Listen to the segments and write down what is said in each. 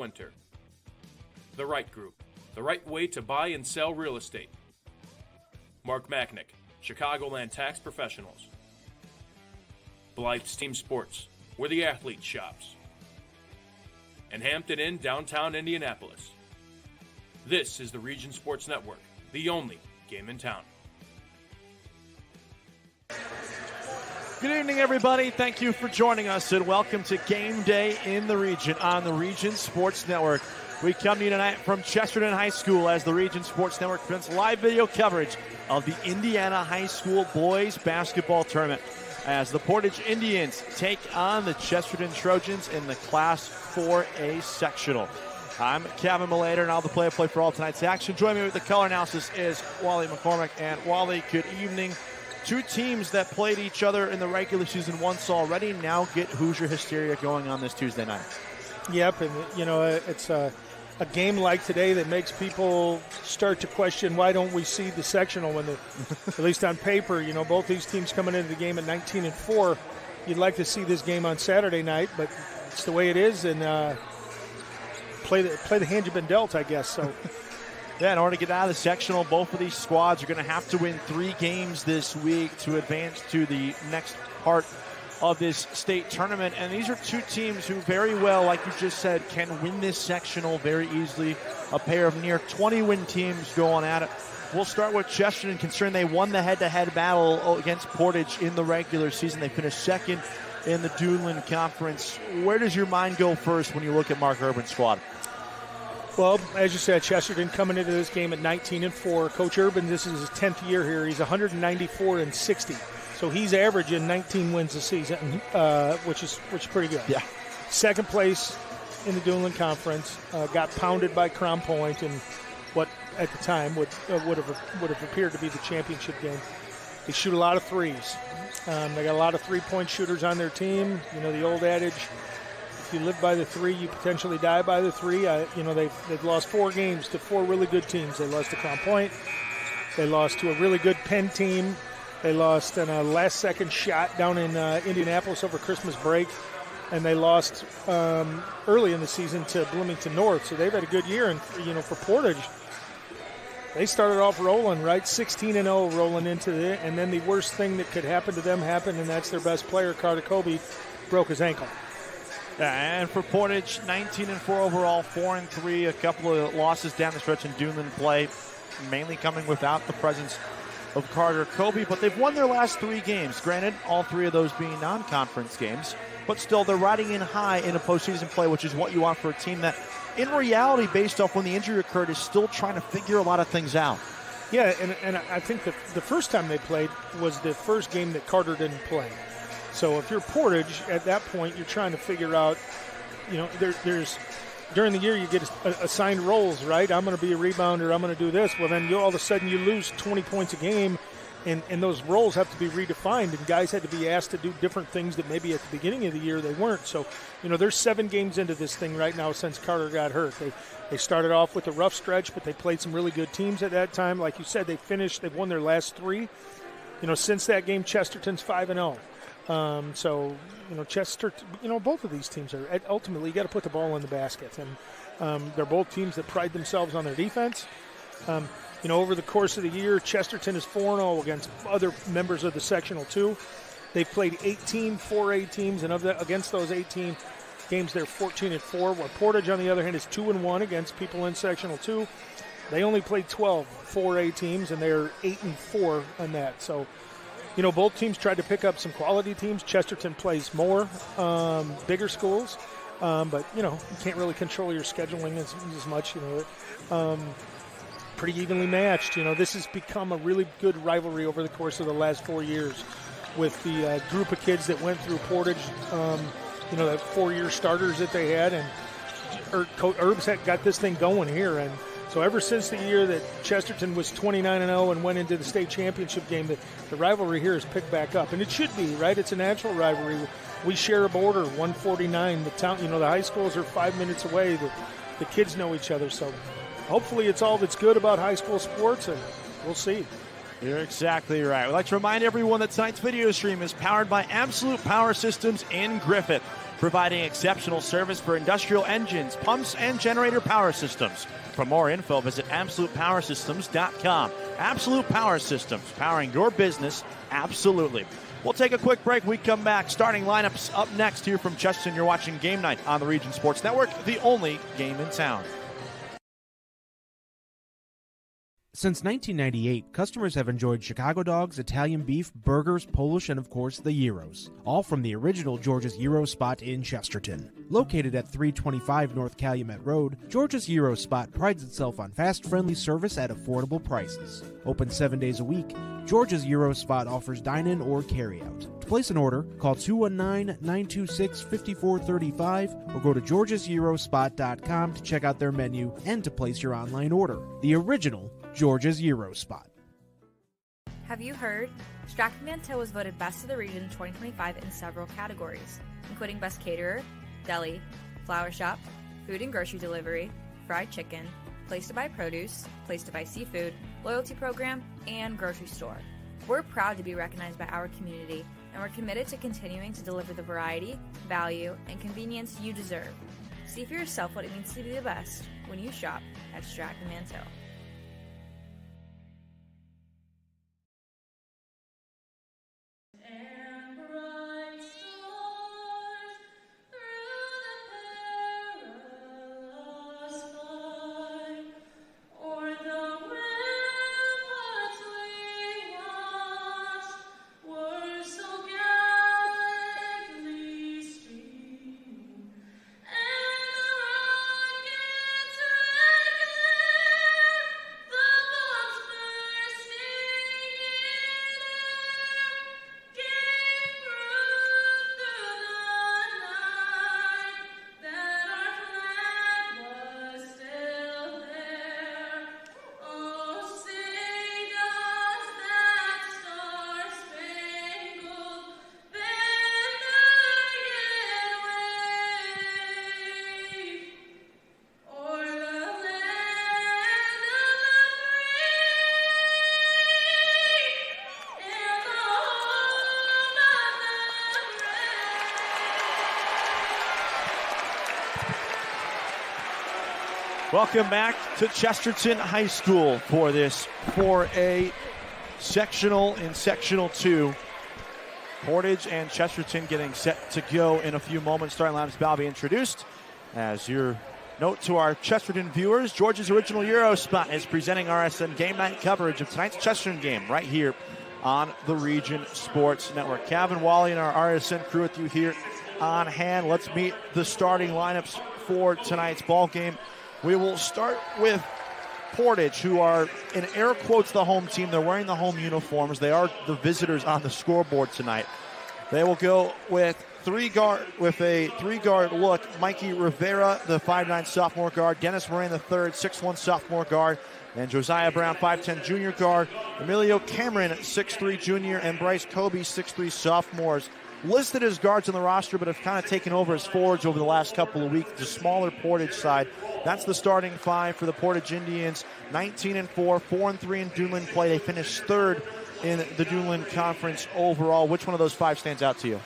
Winter. The Right Group, the right way to buy and sell real estate. Mark Macknick, Chicagoland Tax Professionals. Blythe's Team Sports, where the athlete shops. And Hampton Inn, downtown Indianapolis. This is the Region Sports Network, the only game in town. Good evening, everybody. Thank you for joining us, and welcome to Game Day in the Region on the Region Sports Network. We come to you tonight from Chesterton High School as the Region Sports Network presents live video coverage of the Indiana High School Boys Basketball Tournament as the Portage Indians take on the Chesterton Trojans in the Class 4A Sectional. I'm Kevin Malater, and I'll have the play-by-play for all tonight's action. Joining me with the color analysis is Wally McCormick. And Wally, good evening. Two teams that played each other in the regular season once already now get Hoosier hysteria going on this Tuesday night. Yep, and it's a game like today that makes people start to question why don't we see the sectional when at least on paper, both these teams coming into the game at 19-4. You'd like to see this game on Saturday night, but it's the way it is, and play the hand you've been dealt, I guess. So. Yeah, in order to get out of the sectional, both of these squads are going to have to win 3 games this week to advance to the next part of this state tournament. And these are two teams who very well, like you just said, can win this sectional very easily. A pair of near 20-win teams going at it. We'll start with Chesterton, considering they won the head-to-head battle against Portage in the regular season. They finished second in the Duneland Conference. Where does your mind go first when you look at Mark Urban's squad? Well, as you said, Chesterton coming into this game at 19-4. Coach Urban, this is his 10th year here. He's 194-60. So he's averaging 19 wins a season, which is pretty good. Yeah. Second place in the Duneland Conference. Got pounded by Crown Point in what at the time would have appeared to be the championship game. They shoot a lot of threes. They got a lot of three-point shooters on their team. The old adage, if you live by the 3, you potentially die by the 3. They've lost 4 games to 4 really good teams. They lost to Crown Point. They lost to a really good Penn team. They lost in a last-second shot down in Indianapolis over Christmas break. And they lost early in the season to Bloomington North. So they've had a good year. And, for Portage, they started off rolling, right? 16-0 rolling into it. And then the worst thing that could happen to them happened, and that's their best player, Carter Kobe, broke his ankle. And for Portage, 19-4 overall, 4-3, a couple of losses down the stretch in Duneland play, mainly coming without the presence of Carter Kobe. But they've won their last 3 games. Granted, all 3 of those being non-conference games. But still, they're riding in high in a postseason play, which is what you want for a team that, in reality, based off when the injury occurred, is still trying to figure a lot of things out. Yeah, and I think the first time they played was the first game that Carter didn't play. So if you're Portage, at that point, you're trying to figure out, there's during the year you get assigned roles, right? I'm going to be a rebounder. I'm going to do this. Well, then all of a sudden you lose 20 points a game, and those roles have to be redefined, and guys had to be asked to do different things that maybe at the beginning of the year they weren't. So, there's 7 games into this thing right now since Carter got hurt. They started off with a rough stretch, but they played some really good teams at that time. Like you said, they've won their last 3. Since that game, Chesterton's 5-0. Chesterton, both of these teams are ultimately, you got to put the ball in the basket. And they're both teams that pride themselves on their defense. Over the course of the year, Chesterton is 4-0 against other members of the Sectional 2. They've played 18 4A teams, and against those 18 games, they're 14-4. Where Portage, on the other hand, is 2-1 against people in Sectional 2. They only played 12 4A teams, and they're 8-4 on that. So, both teams tried to pick up some quality teams. Chesterton plays more bigger schools, but, you can't really control your scheduling as much, pretty evenly matched. This has become a really good rivalry over the course of the last 4 years with the group of kids that went through Portage, that 4-year starters that they had, and Herb's got this thing going here. And so ever since the year that Chesterton was 29-0 and went into the state championship game, the rivalry here has picked back up. And it should be, right? It's a natural rivalry. We share a border, 149. The town, the high schools are 5 minutes away. The kids know each other. So hopefully it's all that's good about high school sports, and we'll see. You're exactly right. We'd like to remind everyone that tonight's video stream is powered by Absolute Power Systems in Griffith, providing exceptional service for industrial engines, pumps, and generator power systems. For more info, visit AbsolutePowerSystems.com. Absolute Power Systems, powering your business absolutely. We'll take a quick break. We come back. Starting lineups up next here from Chesterton. You're watching Game Night on the Region Sports Network, the only game in town. Since 1998, customers have enjoyed Chicago dogs, Italian beef, burgers, Polish, and of course the gyros, all from the original George's Gyro Spot in Chesterton. Located at 325 North Calumet Road, George's Gyro Spot prides itself on fast, friendly service at affordable prices. Open 7 days a week, George's Gyro Spot offers dine-in or carry-out. To place an order, call 219-926-5435 or go to georgesgyrospot.com to check out their menu and to place your online order. The original George's Gyro Spot. Have you heard? Stratton Manteau was voted Best of the Region 2025 in several categories, including Best Caterer, Deli, Flower Shop, Food and Grocery Delivery, Fried Chicken, Place to Buy Produce, Place to Buy Seafood, Loyalty Program, and Grocery Store. We're proud to be recognized by our community, and we're committed to continuing to deliver the variety, value, and convenience you deserve. See for yourself what it means to be the best when you shop at Stratton Manteau. Welcome back to Chesterton High School for this 4A sectional in Sectional 2. Portage and Chesterton getting set to go in a few moments. Starting lineups about to be introduced. As your note to our Chesterton viewers, George's Original Euro Spot is presenting RSN Game Night coverage of tonight's Chesterton game right here on the Region Sports Network. Calvin Wally and our RSN crew with you here on hand. Let's meet the starting lineups for tonight's ball game. We will start with Portage, who are, in air quotes, the home team. They're wearing the home uniforms. They are the visitors on the scoreboard tonight. They will go with a three-guard look. Mikey Rivera, the 5'9 sophomore guard. Dennis Moran, the third, 6'1 sophomore guard. And Josiah Brown, 5'10 junior guard. Emilio Cameron, 6'3 junior. And Bryce Kobe, 6'3 sophomores. Listed as guards on the roster, but have kind of taken over as forwards over the last couple of weeks. The smaller Portage side. That's the starting five for the Portage Indians. 19-4, 4-3 in Duneland play. They finished third in the Duneland Conference overall. Which one of those five stands out to you?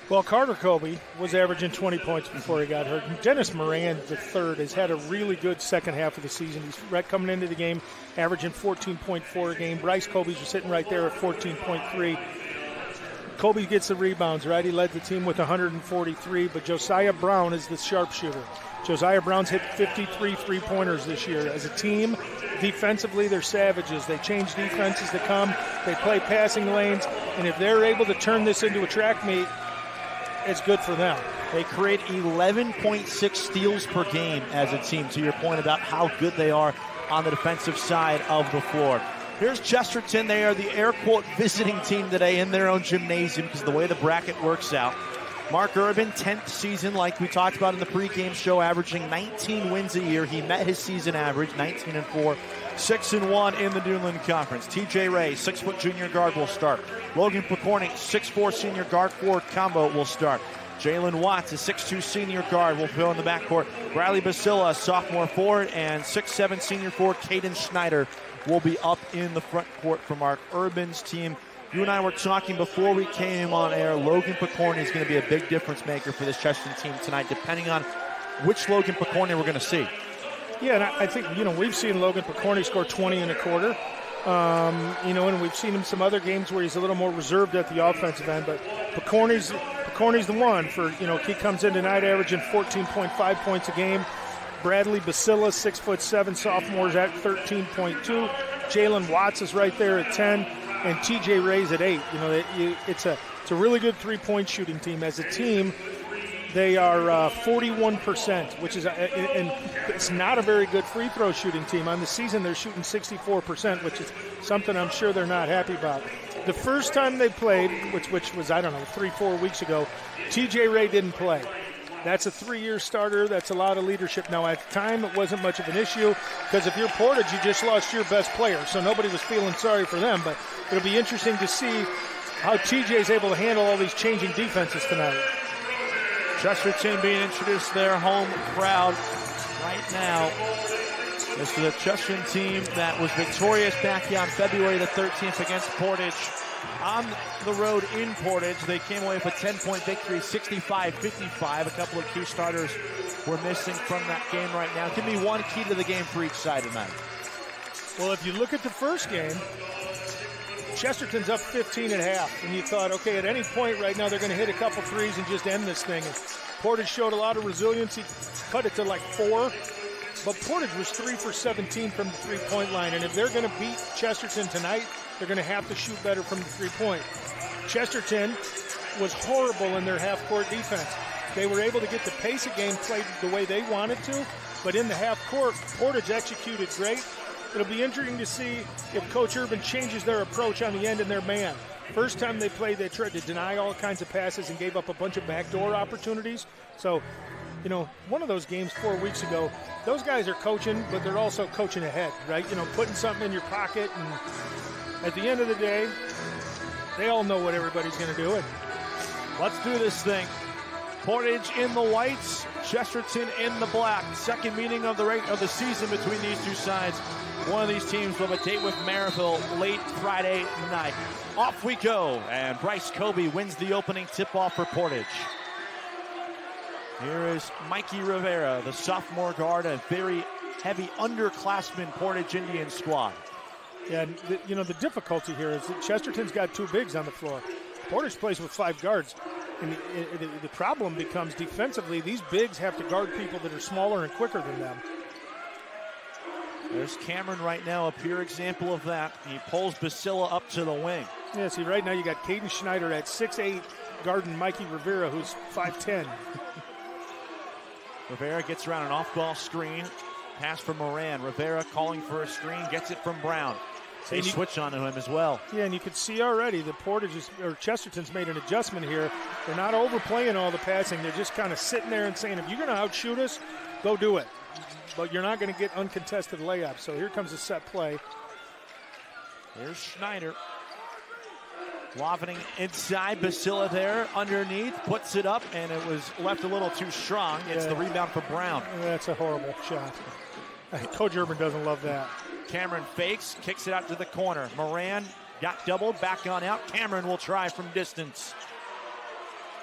Well, Carter Kobe was averaging 20 points before he got hurt. And Dennis Moran, the third, has had a really good second half of the season. He's coming into the game, averaging 14.4 a game. Bryce Kobe's sitting right there at 14.3. Kobe gets the rebounds, right? He led the team with 143, but Josiah Brown is the sharpshooter. Josiah Brown's hit 53 three-pointers this year. As a team, defensively, they're savages. They change defenses to come. They play passing lanes, and if they're able to turn this into a track meet, it's good for them. They create 11.6 steals per game as a team, to your point about how good they are on the defensive side of the floor. Here's Chesterton. They are the air quote visiting team today in their own gymnasium because of the way the bracket works out. Mark Urban, 10th season, like we talked about in the pregame show, averaging 19 wins a year. He met his season average, 19-4, 6-1 in the Duneland Conference. TJ Ray, 6-foot junior guard, will start. Logan Pokorny, 6'4 senior guard forward combo, will start. Jalen Watts, a 6'2 senior guard, will fill in the backcourt. Bradley Basila, sophomore forward, and 6'7 senior forward Caden Schneider will be up in the front court for Mark Urban's team. You and I were talking before we came on air. Logan Picorni is going to be a big difference maker for this Chesterton team tonight, depending on which Logan Picorni we're going to see. Yeah, and I think, we've seen Logan Picorni score 20 in a quarter. And we've seen him some other games where he's a little more reserved at the offensive end. But Picorni's the one for, he comes in tonight averaging 14.5 points a game. Bradley Basila, 6'7", sophomores at 13.2. Jalen Watts is right there at 10. And TJ Ray's at 8. It's a really good three-point shooting team. As a team, they are 41%, which is and it's not a very good free throw shooting team. On the season, they're shooting 64%, which is something I'm sure they're not happy about. The first time they played, which was 3-4 weeks ago, TJ Ray didn't play. That's a 3-year starter. That's a lot of leadership. Now, at the time, it wasn't much of an issue because if you're Portage, you just lost your best player, so nobody was feeling sorry for them. But it'll be interesting to see how TJ is able to handle all these changing defenses tonight. Chesterton being introduced to their home crowd right now. This is a Chesterton team that was victorious back on February the 13th against Portage. On the road in Portage, they came away with a 10-point victory, 65-55. A couple of key starters were missing from that game right now. Give me one key to the game for each side tonight. Well, if you look at the first game, Chesterton's up 15 at half, and you thought, okay, at any point right now they're going to hit a couple threes and just end this thing. And Portage showed a lot of resiliency, cut it to like 4, but Portage was 3 for 17 from the three-point line, and if they're going to beat Chesterton tonight, they're going to have to shoot better from the three-point. Chesterton was horrible in their half-court defense. They were able to get the pace of game played the way they wanted to, but in the half-court, Portage executed great. It'll be interesting to see if Coach Urban changes their approach on the end and their man. First time they played, they tried to deny all kinds of passes and gave up a bunch of backdoor opportunities. So, one of those games 4 weeks ago, those guys are coaching, but they're also coaching ahead, right? Putting something in your pocket. And at the end of the day, they all know what everybody's going to do. And let's do this thing. Portage in the whites, Chesterton in the black. Second meeting of the season between these two sides. One of these teams will have a date with Maryville late Friday night. Off we go, and Bryce Kobe wins the opening tip-off for Portage. Here is Mikey Rivera, the sophomore guard, a very heavy underclassman Portage Indian squad. Yeah, the difficulty here is that Chesterton's got 2 bigs on the floor. Portage plays with 5 guards. And the problem becomes defensively, these bigs have to guard people that are smaller and quicker than them. There's Cameron right now, a pure example of that. He pulls Basila up to the wing. Yeah, see, right now you got Caden Schneider at 6'8", guarding Mikey Rivera, who's 5'10". Rivera gets around an off-ball screen. Pass from Moran. Rivera calling for a screen, gets it from Brown. They switch onto him as well. Yeah, and you can see already that Chesterton's made an adjustment here. They're not overplaying all the passing. They're just kind of sitting there and saying, if you're going to outshoot us, go do it. But you're not going to get uncontested layups. So here comes a set play. There's Schneider. Lobbing inside, Basila there underneath, puts it up, and it was left a little too strong. It's the rebound for Brown. That's a horrible shot. Coach Urban doesn't love that. Cameron fakes, kicks it out to the corner. Moran got doubled, back on out. Cameron will try from distance.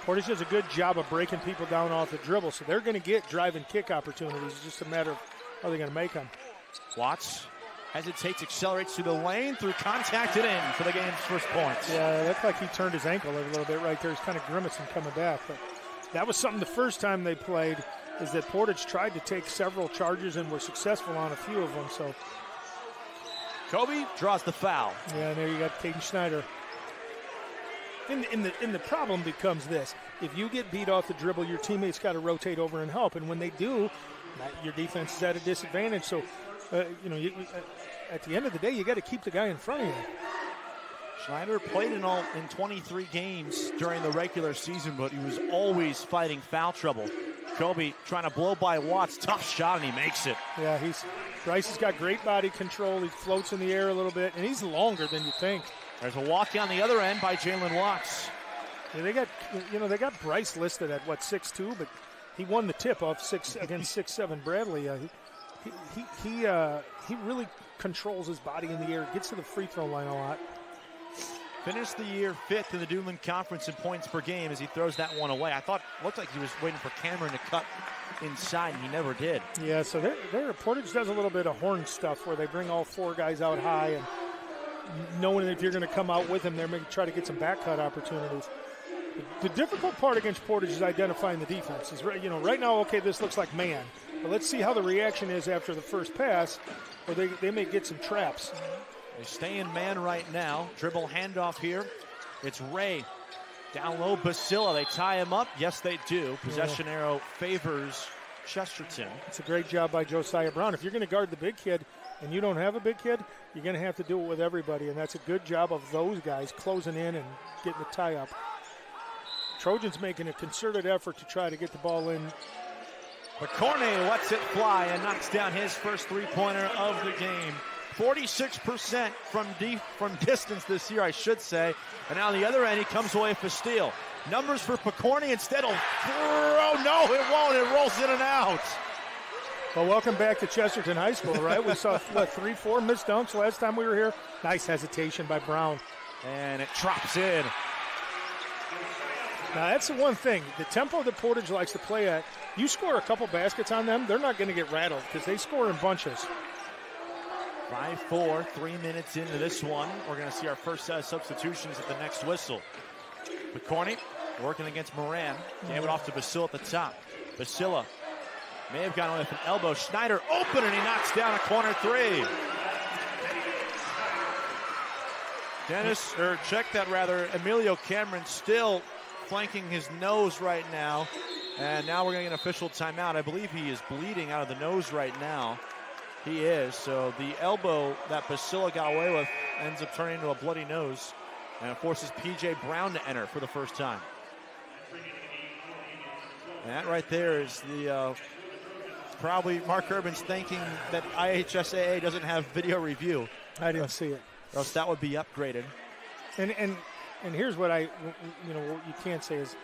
Portage does a good job of breaking people down off the dribble, so they're going to get drive and kick opportunities. It's just a matter of how they're going to make them. Watts hesitates, accelerates through the lane, through contact and in for the game's first points. Yeah, that's like he turned his ankle a little bit right there. He's kind of grimacing coming back. But that was something the first time they played, is that Portage tried to take several charges and were successful on a few of them. So Kobe draws the foul. Yeah, and there you got Caden Schneider. And the problem becomes this. If you get beat off the dribble, your teammates got to rotate over and help. And when they do, your defense is at a disadvantage. So, at the end of the day, you got to keep the guy in front of you. Schneider played in 23 games during the regular season, but he was always fighting foul trouble. Kobe trying to blow by Watts. Tough shot, and he makes it. Yeah, Bryce has got great body control. He floats in the air a little bit, and he's longer than you think. There's a walk on the other end by Jalen Watts. Yeah, they got Bryce listed at 6'2", but he won the tip off against 6'7" Bradley. he really controls his body in the air, gets to the free throw line a lot. Finished the year 5th in the Duneland Conference in points per game as he throws that one away. I thought it looked like he was waiting for Cameron to cut inside, and he never did. Yeah, so Portage does a little bit of horn stuff where they bring all 4 guys out high, and knowing that if you're going to come out with him, they're going to try to get some back cut opportunities. The difficult part against Portage is identifying the defense. Right now, okay, this looks like man, but let's see how the reaction is after the first pass, or they may get some traps. They stay in man right now. Dribble handoff here. It's Ray. Down low, Basila. They tie him up. Yes, they do. Possession arrow favors Chesterton. It's a great job by Josiah Brown. If you're going to guard the big kid and you don't have a big kid, you're going to have to do it with everybody, and that's a good job of those guys closing in and getting the tie up. Trojans making a concerted effort to try to get the ball in. McCorney lets it fly and knocks down his first three-pointer of the game. 46% from distance this year, I should say. And on the other end, he comes away with a steal. Numbers for Picorni instead will throw. No, it won't. It rolls in and out. Well, welcome back to Chesterton High School, right? We saw, 3-4 missed dunks last time we were here. Nice hesitation by Brown. And it drops in. Now, that's the one thing. The tempo that Portage likes to play at, you score a couple baskets on them, they're not going to get rattled because they score in bunches. 5-4, 3 minutes into this one. We're going to see our first set of substitutions at the next whistle. McCorney working against Moran. Gave it off to Basila at the top. Basila may have gone away with an elbow. Schneider open, and he knocks down a corner three. Emilio Cameron still flanking his nose right now. And now we're going to get an official timeout. I believe he is bleeding out of the nose right now. He is, so the elbow that Basila got away with ends up turning into a bloody nose, and it forces P.J. Brown to enter for the first time. And that right there is the probably Mark Urban's thinking that IHSAA doesn't have video review. I didn't see it. Or else that would be upgraded. And here's what what you can't say is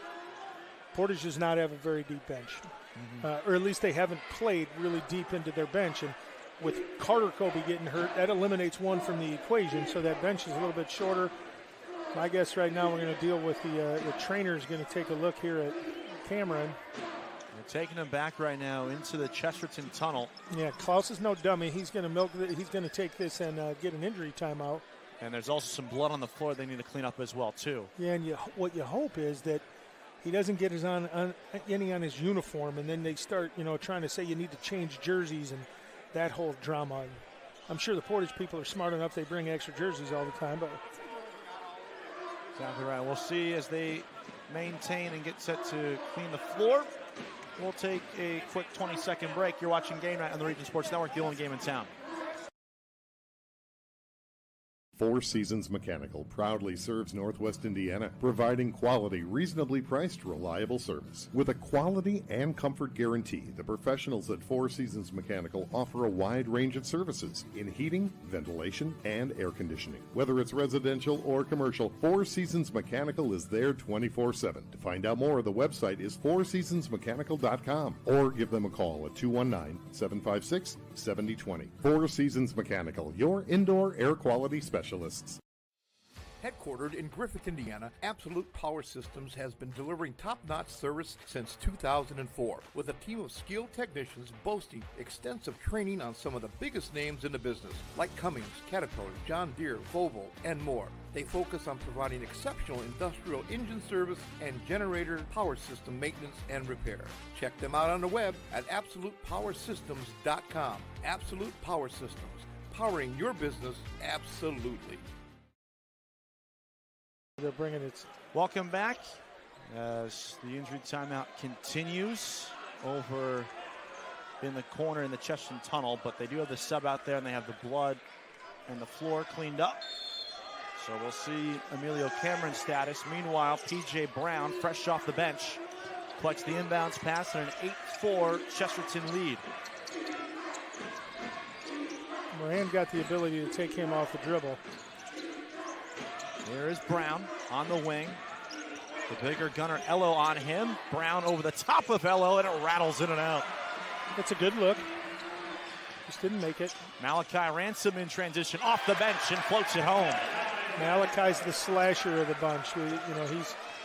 Portage does not have a very deep bench, or at least they haven't played really deep into their bench. And with Carter Kobe getting hurt, that eliminates one from the equation, so that bench is a little bit shorter. My guess right now we're going to deal with the trainer is going to take a look here at Cameron. They're taking him back right now into the Chesterton tunnel. Yeah, Klaus is no dummy. He's going to he's going to take this and get an injury timeout. And there's also some blood on the floor they need to clean up as well, too. Yeah, and what you hope is that he doesn't get any on his uniform, and then they start, trying to say you need to change jerseys and that whole drama. And I'm sure the Portage people are smart enough they bring extra jerseys all the time. But exactly right. We'll see as they maintain and get set to clean the floor. We'll take a quick 20-second break. You're watching Game Night on the Region Sports Network, the only game in town. Four Seasons Mechanical proudly serves Northwest Indiana, providing quality, reasonably priced, reliable service. With a quality and comfort guarantee, the professionals at Four Seasons Mechanical offer a wide range of services in heating, ventilation, and air conditioning. Whether it's residential or commercial, Four Seasons Mechanical is there 24/7. To find out more, the website is fourseasonsmechanical.com or give them a call at 219-756-7020. Four Seasons Mechanical, your indoor air quality specialist. Headquartered in Griffith, Indiana, Absolute Power Systems has been delivering top-notch service since 2004, with a team of skilled technicians boasting extensive training on some of the biggest names in the business, like Cummins, Caterpillar, John Deere, Volvo, and more. They focus on providing exceptional industrial engine service and generator power system maintenance and repair. Check them out on the web at AbsolutePowerSystems.com. Absolute Power Systems. Powering your business absolutely. They're bringing it. Welcome back as the injury timeout continues over in the corner in the Chesterton tunnel, but they do have the sub out there and they have the blood and the floor cleaned up. So we'll see Emilio Cameron's status. Meanwhile, P.J. Brown, fresh off the bench, collects the inbounds pass and an 8-4 Chesterton lead. Moran got the ability to take him off the dribble. There is Brown on the wing. The bigger gunner, Ello, on him. Brown over the top of Ello, and it rattles in and out. It's a good look. Just didn't make it. Malachi Ransom in transition off the bench and floats it home. Malachi's the slasher of the bunch.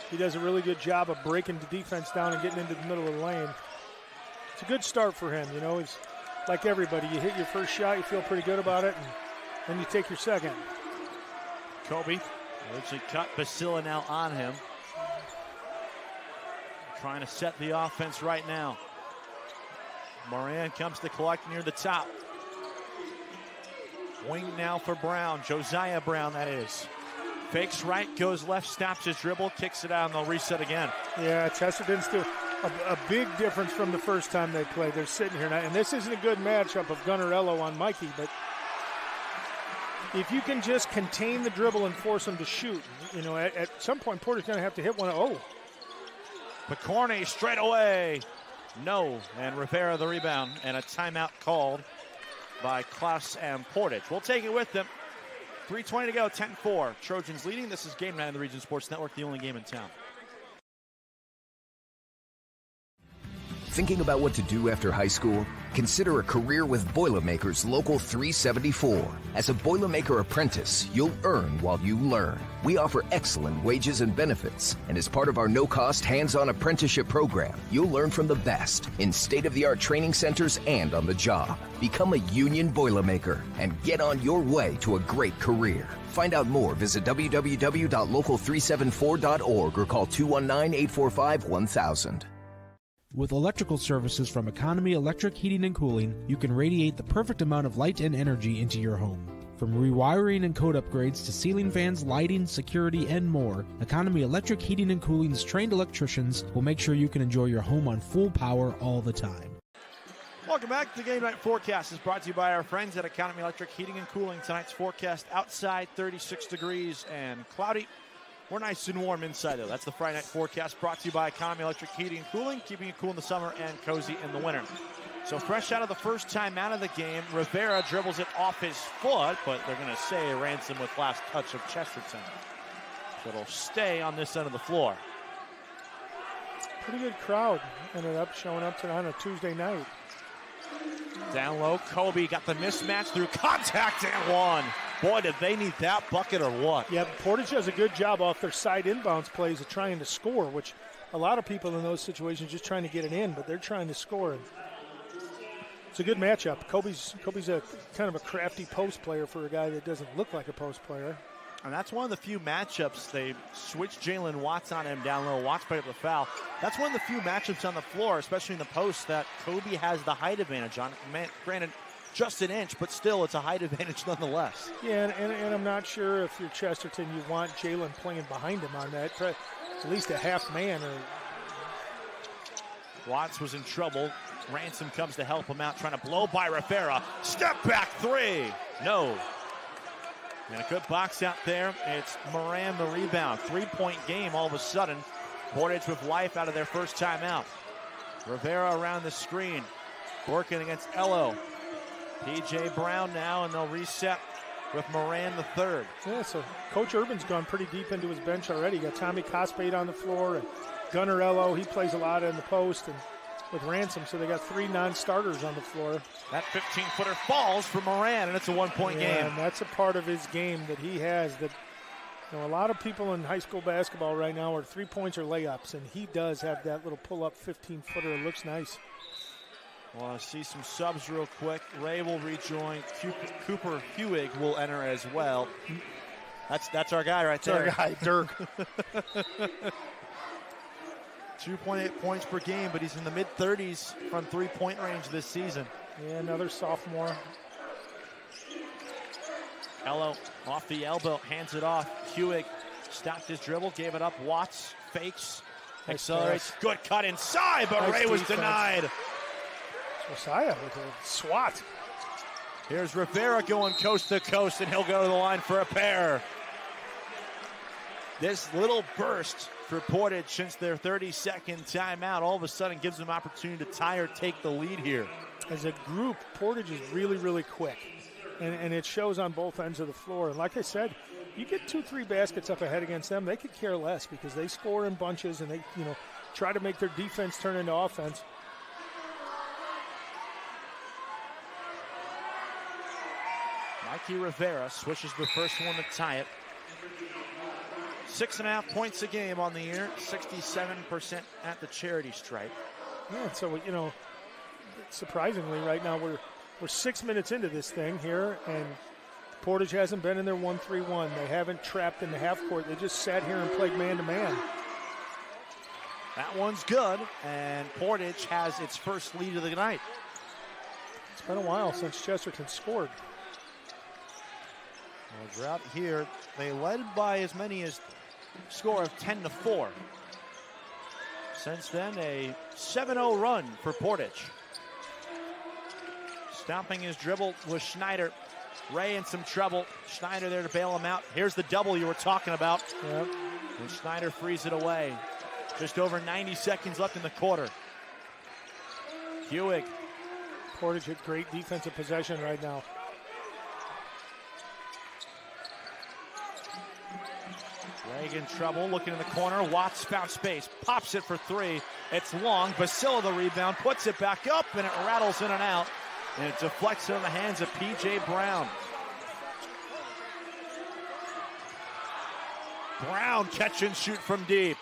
He does a really good job of breaking the defense down and getting into the middle of the lane. It's a good start for him. He's like everybody. You hit your first shot, you feel pretty good about it, and then you take your second. Kobe originally cut Basila now on him. Trying to set the offense right now. Moran comes to collect near the top. Wing now for Brown. Josiah Brown, that is. Fakes right, goes left, stops his dribble, kicks it out, and they'll reset again. Yeah, Chesterton's still a big difference from the first time they played. They're sitting here now, and this isn't a good matchup of Gunnerello on Mikey, but if you can just contain the dribble and force him to shoot, at some point Porter's going to have to hit one. Oh. Picorni straight away. No, and Rivera the rebound, and a timeout called by Klaus and Portage. We'll take it with them. 3:20 to go, 10-4. Trojans leading. This is Game Night on the Region Sports Network, the only game in town. Thinking about what to do after high school? Consider a career with Boilermakers Local 374. As a Boilermaker apprentice, you'll earn while you learn. We offer excellent wages and benefits, and as part of our no-cost hands-on apprenticeship program, you'll learn from the best in state-of-the-art training centers and on the job. Become a union Boilermaker and get on your way to a great career. Find out more, visit www.local374.org or call 219-845-1000. With electrical services from Economy Electric Heating and Cooling, you can radiate the perfect amount of light and energy into your home. From rewiring and code upgrades to ceiling fans, lighting, security, and more, Economy Electric Heating and Cooling's trained electricians will make sure you can enjoy your home on full power all the time. Welcome back to the Game Night Forecast. Is brought to you by our friends at Economy Electric Heating and Cooling. Tonight's forecast outside 36 degrees and cloudy. We're nice and warm inside, though. That's the Friday night forecast brought to you by Economy Electric Heating and Cooling, keeping you cool in the summer and cozy in the winter. So fresh out of the first time out of the game, Rivera dribbles it off his foot, but they're going to say Ransom with last touch of Chesterton. So it'll stay on this end of the floor. Pretty good crowd ended up showing up tonight on a Tuesday night. Down low, Kobe got the mismatch through contact and one. Boy, did they need that bucket or what? Yeah, Portage does a good job off their side inbounds plays of trying to score, which a lot of people in those situations just trying to get it in, but they're trying to score. It's a good matchup. Kobe's a kind of a crafty post player for a guy that doesn't look like a post player. And that's one of the few matchups. They switched Jalen Watts on him down low. Watts picked up the foul. That's one of the few matchups on the floor, especially in the post, that Kobe has the height advantage on. Granted, just an inch, but still it's a height advantage nonetheless. Yeah, and I'm not sure if you're Chesterton, you want Jalen playing behind him on that. At least a half man. Watts was in trouble. Ransom comes to help him out, trying to blow by Rivera. Step back three. No. And a good box out there. It's Moran the rebound. 3-point game all of a sudden. Portage with life out of their first timeout. Rivera around the screen. Working against Ello. P.J. Brown now, and they'll reset with Moran the third. Yeah, so Coach Urban's gone pretty deep into his bench already. Got Tommy Cospade on the floor, and Gunnerello, he plays a lot in the post, and with Ransom, so they got three non-starters on the floor. That 15-footer falls for Moran, and it's a one-point game. And that's a part of his game that he has that, a lot of people in high school basketball right now are 3 points or layups, and he does have that little pull-up 15-footer. It looks nice. Well, I see some subs real quick. Ray will rejoin. Cooper Hewig will enter as well. That's our guy right there. Our guy, Dirk. 2.8 points per game, but he's in the mid-30s from three-point range this season. Yeah, another sophomore. Ello off the elbow, hands it off. Hewig stopped his dribble, gave it up. Watts fakes, accelerates. Nice good cut inside, but nice Ray was defense. denied. Josiah with a swat. Here's Rivera going coast to coast, and he'll go to the line for a pair. This little burst for Portage since their 30-second timeout all of a sudden gives them opportunity to tie or take the lead here. As a group, Portage is really, really quick, and it shows on both ends of the floor. And like I said, you get 2-3 baskets up ahead against them, they could care less because they score in bunches and they, try to make their defense turn into offense. Mikey Rivera swishes the first one to tie it. 6.5 points a game on the year, 67% at the charity stripe. Yeah, so, surprisingly right now we're 6 minutes into this thing here, and Portage hasn't been in their 1-3-1. They haven't trapped in the half court. They just sat here and played man-to-man. That one's good, and Portage has its first lead of the night. It's been a while since Chesterton scored. Well, drought here, they led by as many as score of 10-4. Since then, a 7-0 run for Portage. Stomping his dribble was Schneider. Ray in some trouble. Schneider there to bail him out. Here's the double you were talking about. Yep. And Schneider frees it away. Just over 90 seconds left in the quarter. Hewig. Portage had great defensive possession right now. Ray in trouble, looking in the corner. Watts found space, pops it for three. It's long. Basila the rebound, puts it back up, and it rattles in and out. And it deflects in the hands of P.J. Brown. Brown catch and shoot from deep.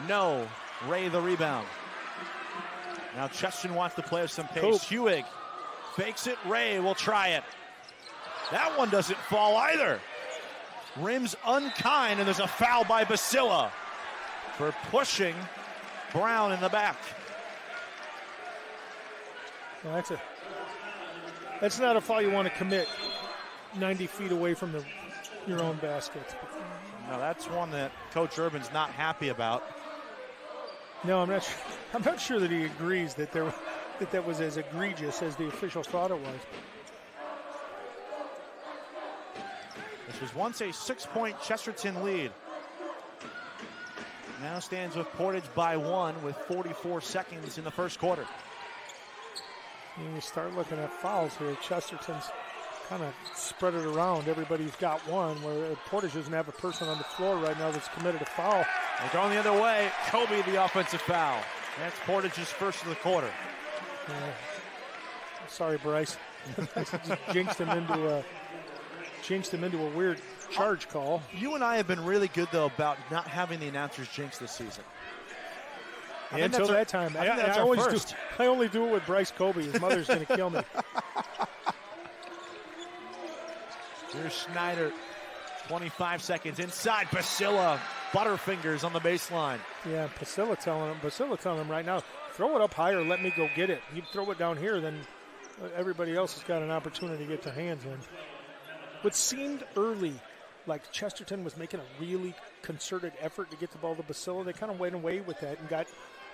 No. Ray the rebound. Now Chesterton wants to play with some pace. Hewig fakes it. Ray will try it. That one doesn't fall either. Rim's unkind, and there's a foul by Basila for pushing Brown in the back. Well, that's not a foul you want to commit 90 feet away from your own basket. No, that's one that Coach Urban's not happy about. No, I'm not sure that he agrees that that was as egregious as the officials thought it was. This was once a 6-point Chesterton lead. Now stands with Portage by 1 with 44 seconds in the first quarter. You start looking at fouls here. Chesterton's kind of spread it around. Everybody's got one, where Portage doesn't have a person on the floor right now that's committed a foul. They're going the other way. Kobe the offensive foul. That's Portage's first of the quarter. Sorry, Bryce. Just jinxed him into a weird charge call. You and I have been really good, though, about not having the announcers jinx this season. Until that time. I only do it with Bryce Kobe. His mother's going to kill me. Here's Schneider. 25 seconds inside. Basila. Butterfingers on the baseline. Yeah, Basila telling him right now, throw it up higher, let me go get it. You throw it down here, then everybody else has got an opportunity to get their hands in. What seemed early like Chesterton was making a really concerted effort to get the ball to Basila. They kind of went away with that and got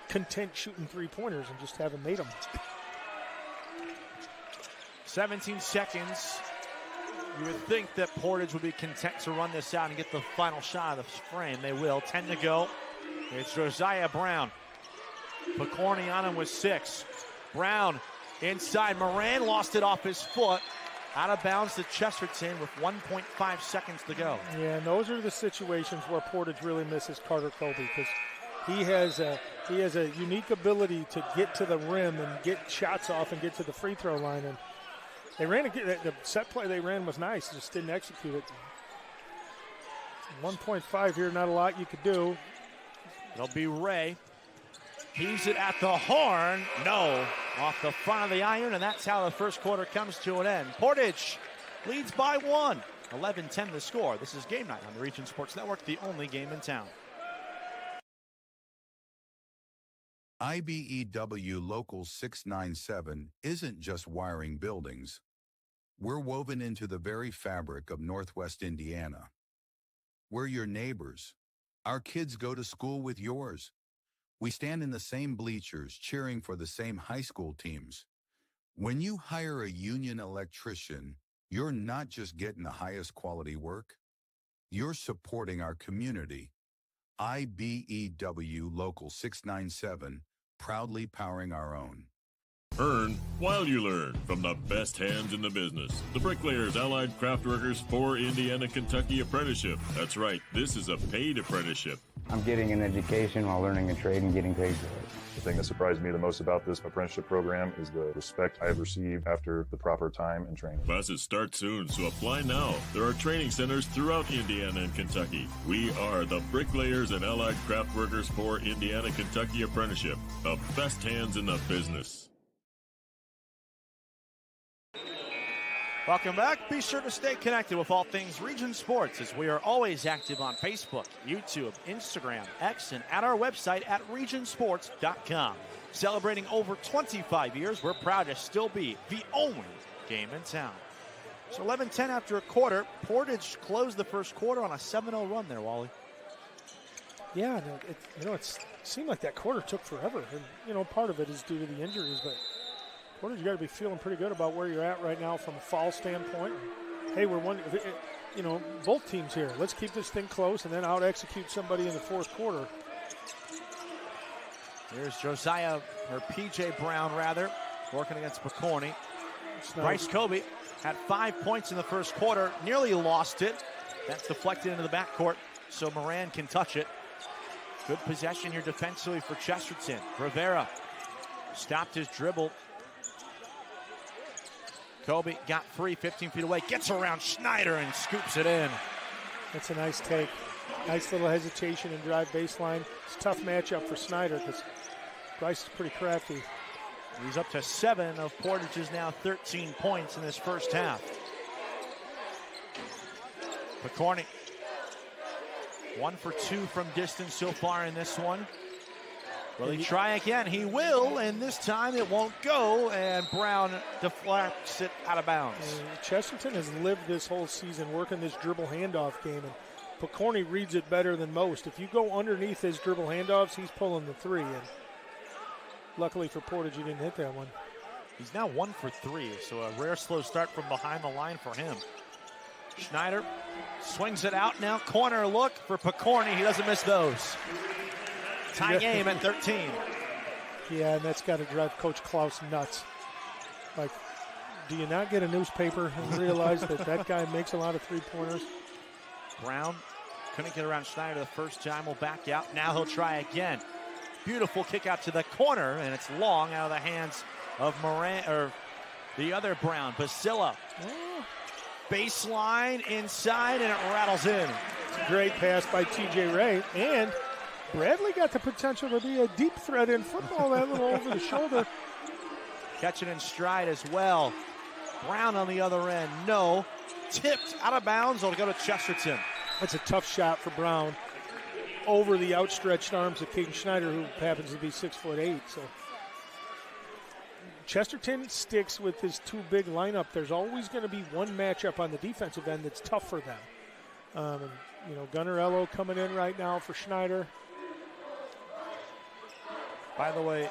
content shooting three-pointers and just haven't made them. 17 seconds. You would think that Portage would be content to run this out and get the final shot of the frame. They will. 10 to go. It's Josiah Brown. Picorni on him with 6. Brown inside. Moran lost it off his foot. Out of bounds to Chesterton with 1.5 seconds to go. Yeah, and those are the situations where Portage really misses Carter Colby, because he has a unique ability to get to the rim and get shots off and get to the free throw line. And they ran the set play they ran was nice, just didn't execute it. 1.5 here, not a lot you could do. It'll be Ray. He's it at the horn. No. Off the front of the iron, and that's how the first quarter comes to an end. Portage leads by 1. 11-10 the score. This is Game Night on the Region Sports Network, the only game in town. IBEW Local 697 isn't just wiring buildings. We're woven into the very fabric of Northwest Indiana. We're your neighbors. Our kids go to school with yours. We stand in the same bleachers cheering for the same high school teams. When you hire a union electrician, you're not just getting the highest quality work. You're supporting our community. IBEW Local 697, proudly powering our own. Earn while you learn from the best hands in the business. The Bricklayers Allied Craft Workers for Indiana, Kentucky Apprenticeship. That's right, this is a paid apprenticeship. I'm getting an education while learning a trade and getting paid for it. The thing that surprised me the most about this apprenticeship program is the respect I have received after the proper time and training. Classes start soon, so apply now. There are training centers throughout Indiana and Kentucky. We are the Bricklayers and Allied Craft Workers for Indiana Kentucky Apprenticeship, the best hands in the business. Welcome back. Be sure to stay connected with all things Region Sports, as we are always active on Facebook, YouTube, Instagram, X, and at our website at regionsports.com. Celebrating over 25 years, we're proud to still be the only game in town. So 11-10 after a quarter. Portage closed the first quarter on a 7-0 run there, Wally. Yeah, it seemed like that quarter took forever. And, part of it is due to the injuries, but Portage, you got to be feeling pretty good about where you're at right now from a fall standpoint. Hey, we're one, both teams here. Let's keep this thing close and then out-execute somebody in the fourth quarter. Here's Josiah, or P.J. Brown, rather, working against Picorni. Bryce Kobe had 5 points in the first quarter, nearly lost it. That's deflected into the backcourt, so Moran can touch it. Good possession here defensively for Chesterton. Rivera stopped his dribble. Kobe got free, 15 feet away, gets around Schneider and scoops it in. That's a nice take. Nice little hesitation and drive baseline. It's a tough matchup for Schneider because Bryce is pretty crafty. He's up to 7 of Portage's now 13 points in this first half. Picorni, 1 for 2 from distance so far in this one. Will he try again? He will, and this time it won't go, and Brown deflects it out of bounds. Chesterton has lived this whole season working this dribble handoff game, and Picorni reads it better than most. If you go underneath his dribble handoffs, he's pulling the 3, and luckily for Portage, he didn't hit that one. He's now 1 for 3, so a rare slow start from behind the line for him. Schneider swings it out now. Corner look for Picorni. He doesn't miss those. Tie game at 13. Yeah, and that's got to drive Coach Klaus nuts. Like, do you not get a newspaper and realize that guy makes a lot of three-pointers? Brown couldn't get around Schneider the first time. Will back out. Now he'll try again. Beautiful kick out to the corner, and it's long out of the hands of Moran, or the other Brown, Basilla. Baseline inside, and it rattles in. Great pass by TJ Ray, and Bradley got the potential to be a deep threat in football, that little over the shoulder. Catch it in stride as well. Brown on the other end, no. Tipped out of bounds, it'll go to Chesterton. That's a tough shot for Brown over the outstretched arms of Caden Schneider, who happens to be 6'8". So Chesterton sticks with his 2 big lineup. There's always going to be one matchup on the defensive end that's tough for them. Gunnerello coming in right now for Schneider. By the way,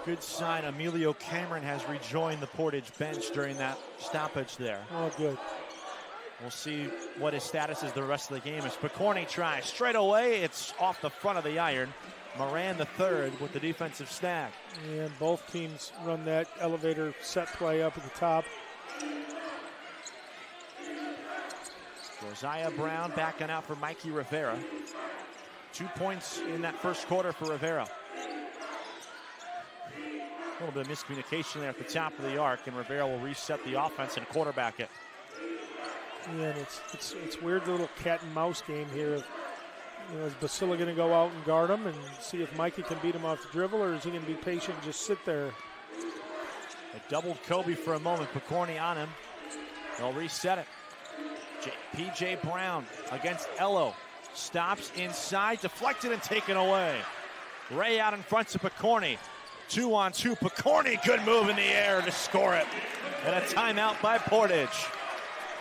good sign, Emilio Cameron has rejoined the Portage bench during that stoppage there. Oh, good. We'll see what his status is the rest of the game. As Picorni tries straight away, it's off the front of the iron. Moran the third with the defensive snag. And both teams run that elevator set play up at the top. Josiah Brown backing out for Mikey Rivera. 2 points in that first quarter for Rivera. A little bit of miscommunication there at the top of the arc, and Rivera will reset the offense and quarterback it. Yeah, and it's weird, the little cat and mouse game here. Is Basilla going to go out and guard him and see if Mikey can beat him off the dribble, or is he going to be patient and just sit there? They doubled Kobe for a moment. Picorni on him. They'll reset it. P.J. Brown against Ello. Stops inside, deflected and taken away. Ray out in front to Picorni. 2-on-2. Picorni, good move in the air to score it. And a timeout by Portage.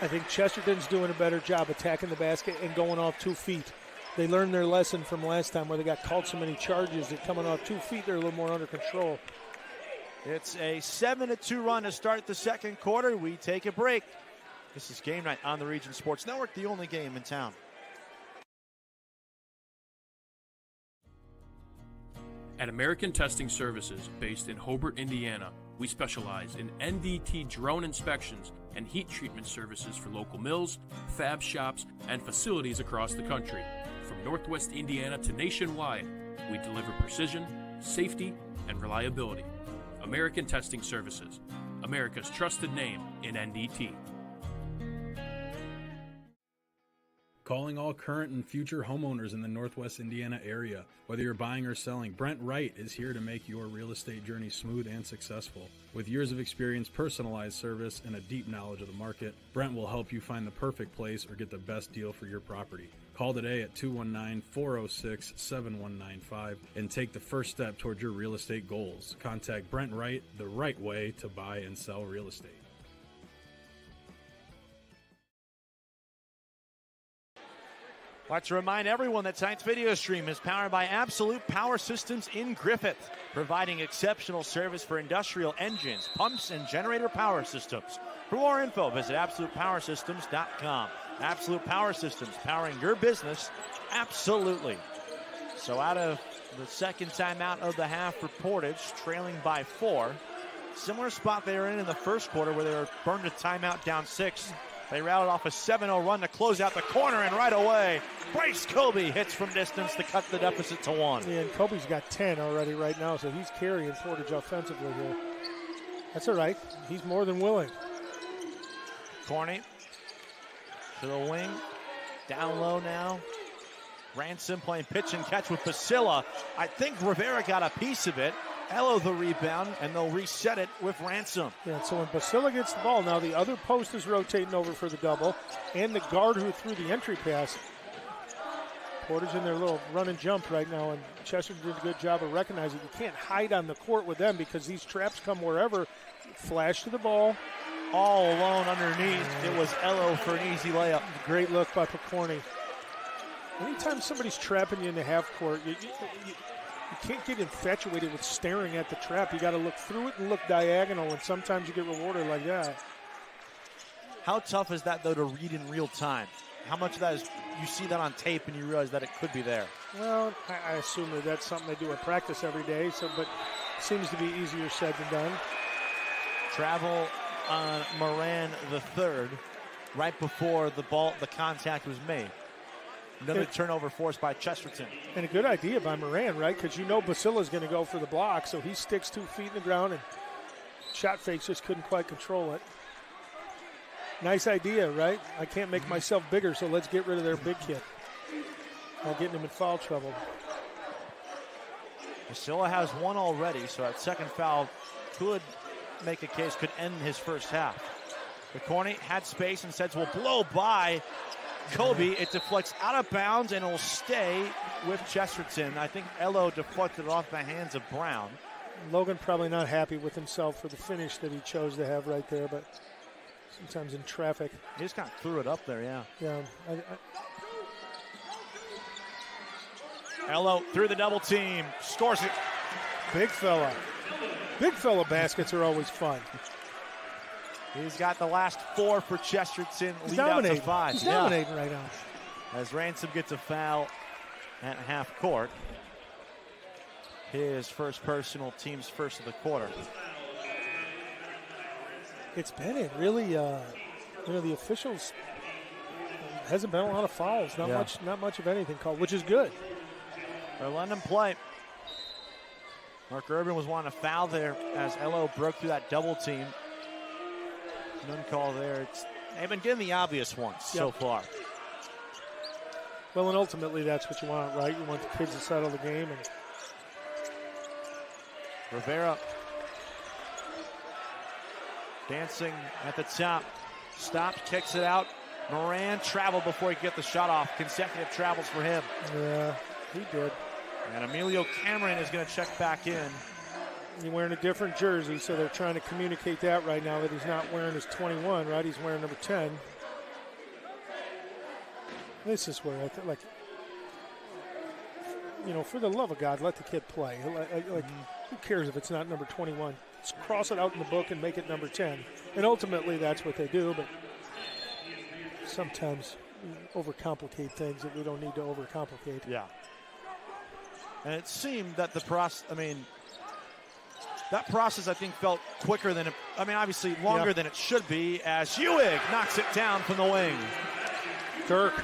I think Chesterton's doing a better job attacking the basket and going off 2 feet. They learned their lesson from last time where they got called so many charges that coming off 2 feet, they're a little more under control. It's a 7-2 run to start the second quarter. We take a break. This is Game Night on the Region Sports Network, the only game in town. At American Testing Services, based in Hobart, Indiana, we specialize in NDT drone inspections and heat treatment services for local mills, fab shops, and facilities across the country. From Northwest Indiana to nationwide, we deliver precision, safety, and reliability. American Testing Services, America's trusted name in NDT. Calling all current and future homeowners in the Northwest Indiana area. Whether you're buying or selling, Brent Wright is here to make your real estate journey smooth and successful. With years of experience, personalized service, and a deep knowledge of the market, Brent will help you find the perfect place or get the best deal for your property. Call today at 219-406-7195 and take the first step towards your real estate goals. Contact Brent Wright, the right way to buy and sell real estate. I'd like to remind everyone that tonight's video stream is powered by Absolute Power Systems in Griffith, providing exceptional service for industrial engines, pumps, and generator power systems. For more info, visit AbsolutePowerSystems.com. Absolute Power Systems, powering your business absolutely. So out of the second timeout of the half for Portage, trailing by 4. Similar spot they were in the first quarter where they were burned a timeout down 6. They routed off a 7-0 run to close out the corner, and right away, Bryce Kobe hits from distance to cut the deficit to 1. Yeah, and Kobe's got 10 already right now, so he's carrying Portage offensively here. That's all right. He's more than willing. Corney to the wing. Down low now. Ransom playing pitch and catch with Basila. I think Rivera got a piece of it. Ello the rebound, and they'll reset it with Ransom. Yeah, so when Basila gets the ball, now the other post is rotating over for the double, and the guard who threw the entry pass. Portage in their little run and jump right now, and Chesterton did a good job of recognizing you can't hide on the court with them because these traps come wherever. Flash to the ball. All alone underneath. It was Ello for an easy layup. Great look by Picorni. Anytime somebody's trapping you in the half court, you can't get infatuated with staring at the trap. You got to look through it and look diagonal, and sometimes you get rewarded like that. How tough is that, though, to read in real time? How much of that is you see that on tape and you realize that it could be there? Well, I assume that that's something they do in practice every day, but it seems to be easier said than done. Travel on Moran the third, right before the contact was made. Another turnover forced by Chesterton. And a good idea by Moran, right? Because you know Basila's going to go for the block, so he sticks 2 feet in the ground, and shot fakes just couldn't quite control it. Nice idea, right? I can't make myself bigger, so let's get rid of their big kid. While getting him in foul trouble. Basila has 1 already, so that second foul could make a case, could end his first half. Picorni had space and says, will blow by Kobe. It deflects out of bounds and it will stay with Chesterton. I think Ello deflected it off the hands of Brown. Logan probably not happy with himself for the finish that he chose to have right there, but sometimes in traffic. He just kind of threw it up there, yeah. Yeah. Ello through the double team, scores it. Big fella. Big fella baskets are always fun. He's got the last 4 for Chesterton, He's lead dominating. out to 5. He's dominating right now. As Ransom gets a foul at half court. His first personal, team's first of the quarter. It's been it really, the officials hasn't been a lot of fouls. Not much of anything called, which is good. They're letting him play. Mark Urban was wanting to foul there as Ello broke through that double team. None call there. They've been getting the obvious ones so far. Well, and ultimately that's what you want, right? You want the kids to settle the game. And Rivera dancing at the top. Stops, kicks it out. Moran traveled before he could get the shot off. Consecutive travels for him. Yeah, he did. And Emilio Cameron is going to check back in. He's wearing a different jersey, so they're trying to communicate that right now, that he's not wearing his 21, right? He's wearing number 10. This is where I feel like, for the love of God, let the kid play. Who cares if it's not number 21? Let's cross it out in the book and make it number 10. And ultimately, that's what they do, but sometimes we overcomplicate things that we don't need to overcomplicate. Yeah. And it seemed that that process, I think, felt quicker than obviously longer than it should be, as Hewig knocks it down from the wing. Dirk.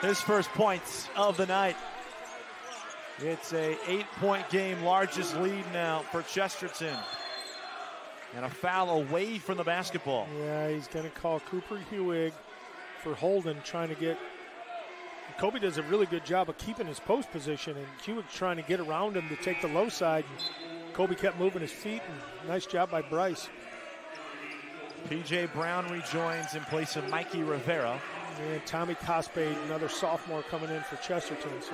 His first points of the night. It's a 8-point game, largest lead now for Chesterton. And a foul away from the basketball. Yeah, he's going to call Cooper Hewig for holding, trying to get. Kobe does a really good job of keeping his post position, and Hewig's trying to get around him to take the low side. And Kobe kept moving his feet, and nice job by Bryce. P.J. Brown rejoins in place of Mikey Rivera. And Tommy Cospade, another sophomore coming in for Chesterton. So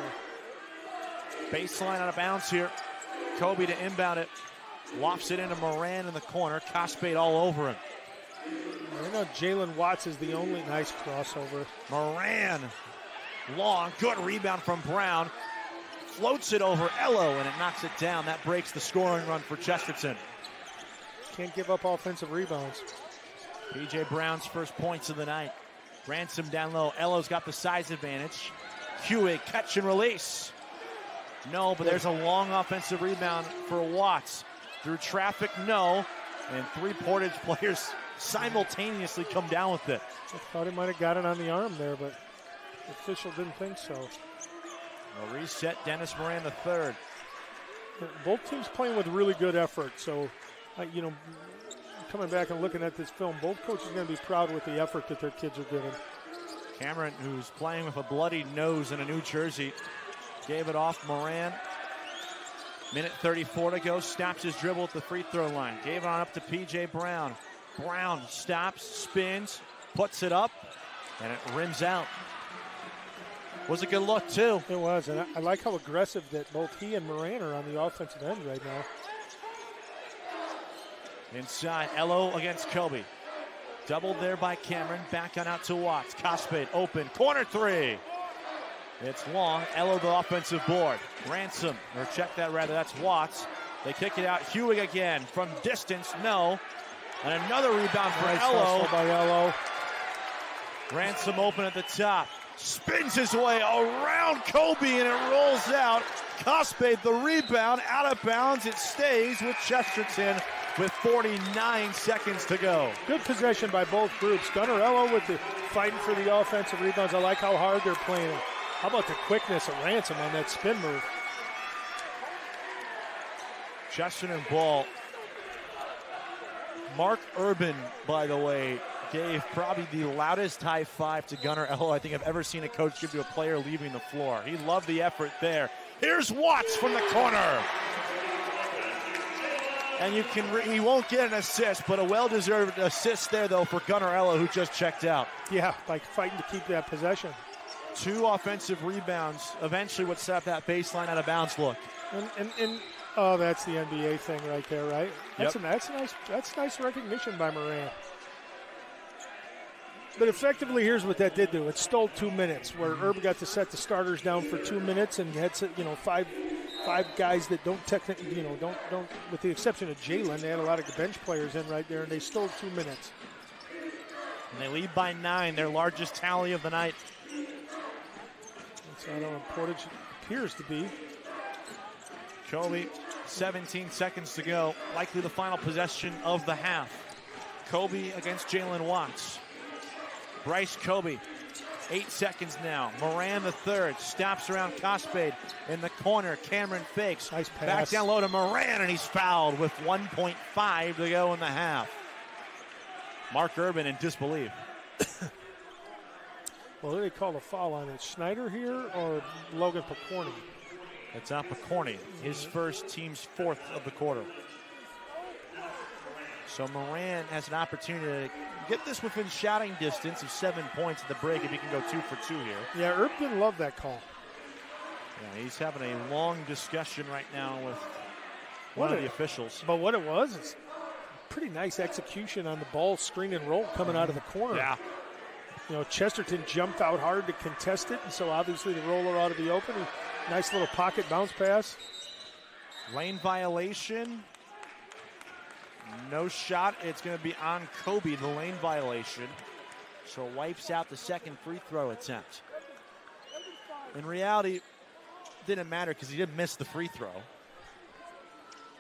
baseline out of bounds here. Kobe to inbound it. Lofts it into Moran in the corner. Cospade all over him. I know Jalen Watts is the only nice crossover. Moran, long, good rebound from Brown. Floats it over Ello, and it knocks it down. That breaks the scoring run for Chesterton. Can't give up offensive rebounds. P.J. Brown's first points of the night. Ransom down low. Ello's got the size advantage. Hewig, catch and release. No, but there's a long offensive rebound for Watts. Through traffic, no. And 3 Portage players simultaneously come down with it. I thought he might have got it on the arm there, but the official didn't think so. A reset, Dennis Moran the third. Both teams playing with really good effort. So, coming back and looking at this film, both coaches are going to be proud with the effort that their kids are giving. Cameron, who's playing with a bloody nose in a new jersey, gave it off Moran. Minute 34 to go. Stops his dribble at the free throw line. Gave it on up to P.J. Brown. Brown stops, spins, puts it up, and it rims out. Was a good look, too. It was, and I like how aggressive that both he and Moran are on the offensive end right now. Inside, Ello against Kobe. Doubled there by Cameron. Back on out to Watts. Cospade open. Corner three. It's long. Ello the offensive board. Ransom, or check that rather, that's Watts. They kick it out. Hewig again from distance. No. And another rebound for Ello. By Ello. Ransom open at the top. Spins his way around Kobe and it rolls out. Cospade the rebound. Out of bounds. It stays with Chesterton with 49 seconds to go. Good possession by both groups. Gunnar Ello with the fighting for the offensive rebounds. I like how hard they're playing it. How about the quickness of Ransom on that spin move? Chesterton ball. Mark Urban, by the way, gave probably the loudest high five to Gunnar Ello I think I've ever seen a coach give to a player leaving the floor. He loved the effort there. Here's Watts from the corner. And he won't get an assist, but a well-deserved assist there, though, for Gunnar Ello, who just checked out. Yeah, like fighting to keep that possession. 2 offensive rebounds. Eventually would set up that baseline out of bounds look. And oh, that's the NBA thing right there, right? Yep. That's nice recognition by Moran. But effectively, here's what that did do. It stole 2 minutes, where Herb got to set the starters down for 2 minutes and had five guys that don't technically, don't with the exception of Jalen, they had a lot of bench players in right there, and they stole 2 minutes. And they lead by 9, their largest tally of the night. That's how Portage appears to be. Kobe, 17 seconds to go. Likely the final possession of the half. Kobe against Jalen Watts. Bryce Kobe, 8 seconds now. Moran the third, stops around Cospade in the corner. Cameron fakes. Nice pass. Back down low to Moran, and he's fouled with 1.5 to go in the half. Mark Urban in disbelief. Well, who do they call a foul on it? Schneider here or Logan Picorni? It's on Picorni, his first, team's 4th of the quarter. So Moran has an opportunity to get this within shouting distance of 7 points at the break if he can go 2 for 2 here. Yeah, Herb didn't love that call. Yeah, he's having a long discussion right now with one of the officials. But what it was is pretty nice execution on the ball screen and roll coming out of the corner. Yeah. Chesterton jumped out hard to contest it, and so obviously the roller ought to be open. Nice little pocket bounce pass. Lane violation. No shot. It's going to be on Kobe, the lane violation. So wipes out the second free throw attempt. In reality, it didn't matter because he didn't miss the free throw.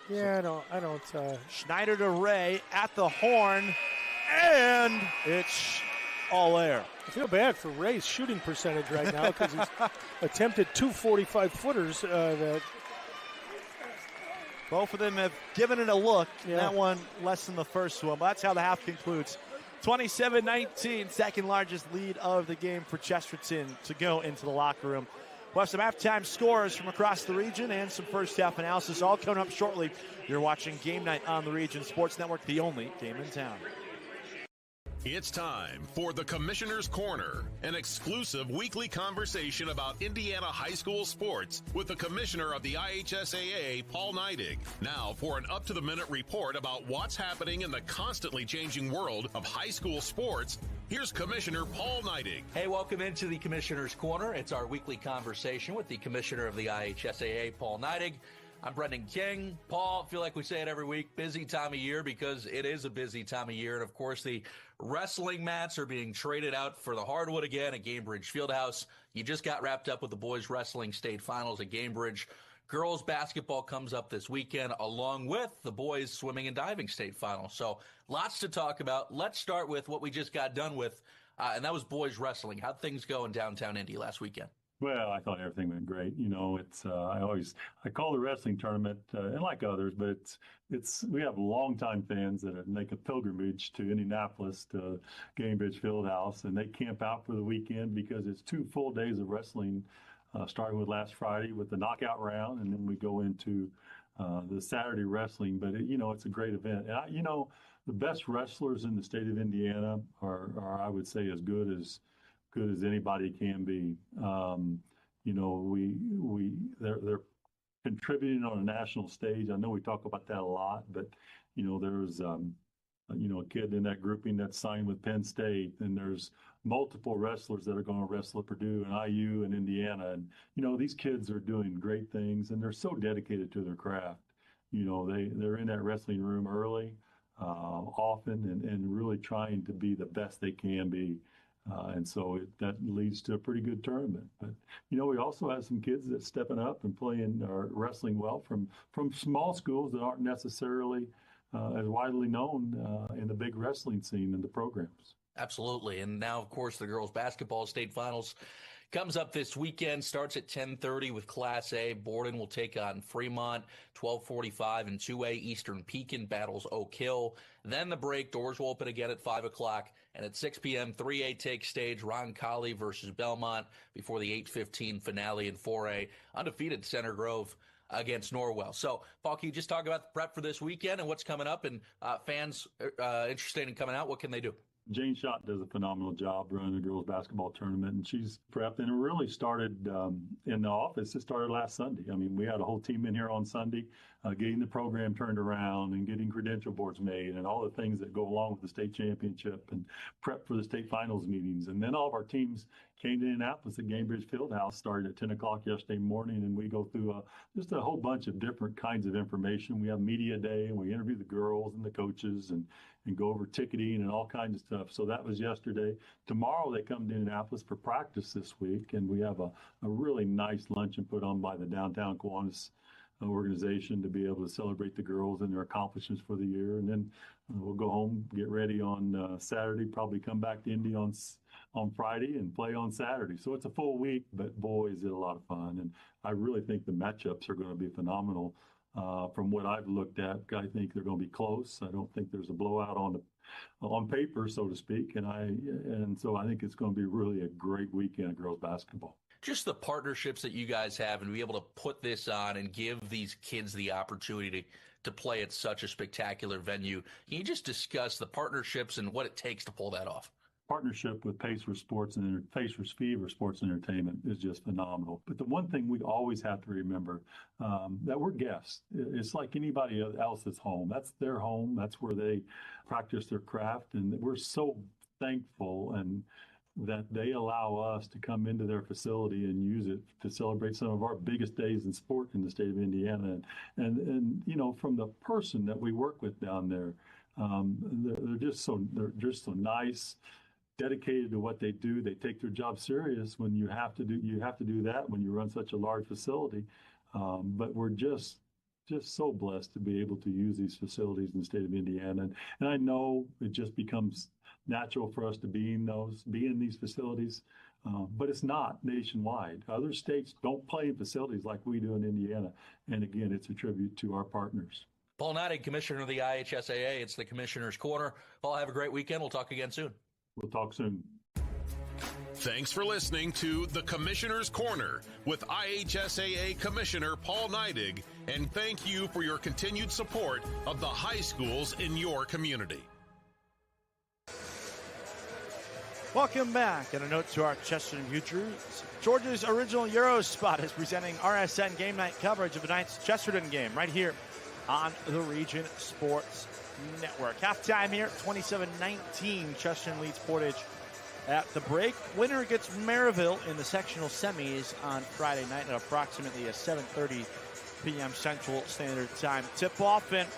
Yeah, I don't. Schneider to Ray at the horn, and it's all air. I feel bad for Ray's shooting percentage right now because he's attempted 2 45-footers that both of them have given it a look. Yeah. That one less than the first one. But that's how the half concludes. 27-19, second largest lead of the game for Chesterton to go into the locker room. We'll have some halftime scores from across the region and some first half analysis all coming up shortly. You're watching Game Night on the Region Sports Network, the only game in town. It's time for the Commissioner's Corner, an exclusive weekly conversation about Indiana high school sports with the Commissioner of the IHSAA, Paul Neidig. Now for an up-to-the-minute report about what's happening in the constantly changing world of high school sports, here's Commissioner Paul Neidig. Hey, welcome into the Commissioner's Corner. It's our weekly conversation with the Commissioner of the IHSAA, Paul Neidig. I'm Brendan King. Paul, I feel like we say it every week, busy time of year because it is a busy time of year. And, of course, the wrestling mats are being traded out for the hardwood again at Gamebridge Fieldhouse. You just got wrapped up with the boys wrestling state finals at Gamebridge. Girls basketball comes up this weekend along with the boys swimming and diving state finals. So lots to talk about. Let's start with what we just got done with, and that was boys wrestling. How'd things go in downtown Indy last weekend? Well, I thought everything went great. You know, it's I call the wrestling tournament, and like others, but it's we have longtime fans that make a pilgrimage to Indianapolis to Gamebridge Fieldhouse, and they camp out for the weekend because it's 2 full days of wrestling, starting with last Friday with the knockout round, and then we go into the Saturday wrestling. But it's a great event. And the best wrestlers in the state of Indiana are I would say as good as anybody can be. They're contributing on a national stage. I know we talk about that a lot, but there's a kid in that grouping that's signed with Penn State, and there's multiple wrestlers that are going to wrestle at Purdue and IU and Indiana, and these kids are doing great things, and they're so dedicated to their craft. They're in that wrestling room early, often, and really trying to be the best they can be. And so that leads to a pretty good tournament. But, we also have some kids that stepping up and playing or wrestling well from small schools that aren't necessarily as widely known in the big wrestling scene in the programs. Absolutely. And now, of course, the girls basketball state finals comes up this weekend, starts at 10:30 with Class A. Borden will take on Fremont, 12:45, and 2A Eastern Pekin battles Oak Hill. Then the break, doors will open again at 5 o'clock, and at 6 p.m., 3A takes stage, Roncalli versus Belmont, before the 8:15 finale in 4A, undefeated Center Grove against Norwell. So, Paul, can you just talk about the prep for this weekend and what's coming up, and fans interested in coming out, what can they do? Jane Schott does a phenomenal job running the girls basketball tournament, and she's prepped, and it really started in the office. It started last Sunday. I mean, we had a whole team in here on Sunday getting the program turned around and getting credential boards made and all the things that go along with the state championship and prep for the state finals meetings. And then all of our teams came to Indianapolis at Gamebridge Fieldhouse, started at 10 o'clock yesterday morning, and we go through just a whole bunch of different kinds of information. We have media day, and we interview the girls and the coaches and go over ticketing and all kinds of stuff. So that was yesterday. Tomorrow they come to Indianapolis for practice this week, and we have a really nice luncheon put on by the Downtown Kiwanis organization to be able to celebrate the girls and their accomplishments for the year. And then we'll go home, get ready on Saturday, probably come back to Indy on Friday and play on Saturday. So it's a full week, but boy, is it a lot of fun. And I really think the matchups are going to be phenomenal. From what I've looked at, I think they're going to be close. I don't think there's a blowout on paper, so to speak. And so I think it's going to be really a great weekend of girls basketball. Just the partnerships that you guys have and be able to put this on and give these kids the opportunity to play at such a spectacular venue. Can you just discuss the partnerships and what it takes to pull that off? Partnership with Pacers Fever Sports and Entertainment is just phenomenal. But the one thing we always have to remember, that we're guests. It's like anybody else's home. That's their home. That's where they practice their craft. And we're so thankful and that they allow us to come into their facility and use it to celebrate some of our biggest days in sport in the state of Indiana. And from the person that we work with down there, they're just so nice, dedicated to what they do. They take their job serious when you have to do that when you run such a large facility. But we're just so blessed to be able to use these facilities in the state of Indiana. And I know it just becomes natural for us to be in these facilities. But it's not nationwide. Other states don't play in facilities like we do in Indiana. And again, it's a tribute to our partners. Paul Neidig, Commissioner of the IHSAA. It's the Commissioner's Corner. Paul, have a great weekend. We'll talk again soon. We'll talk soon. Thanks for listening to the Commissioner's Corner with IHSAA Commissioner Paul Neidig. And thank you for your continued support of the high schools in your community. Welcome back. And a note to our Chesterton Futures. Georgia's original Euros spot is presenting RSN game night coverage of tonight's Chesterton game right here on the Region Sports Network. Halftime here, 27-19. Chesterton leads Portage at the break. Winner gets Maryville in the sectional semis on Friday night at approximately a 7:30 p.m. Central Standard Time tip-off. And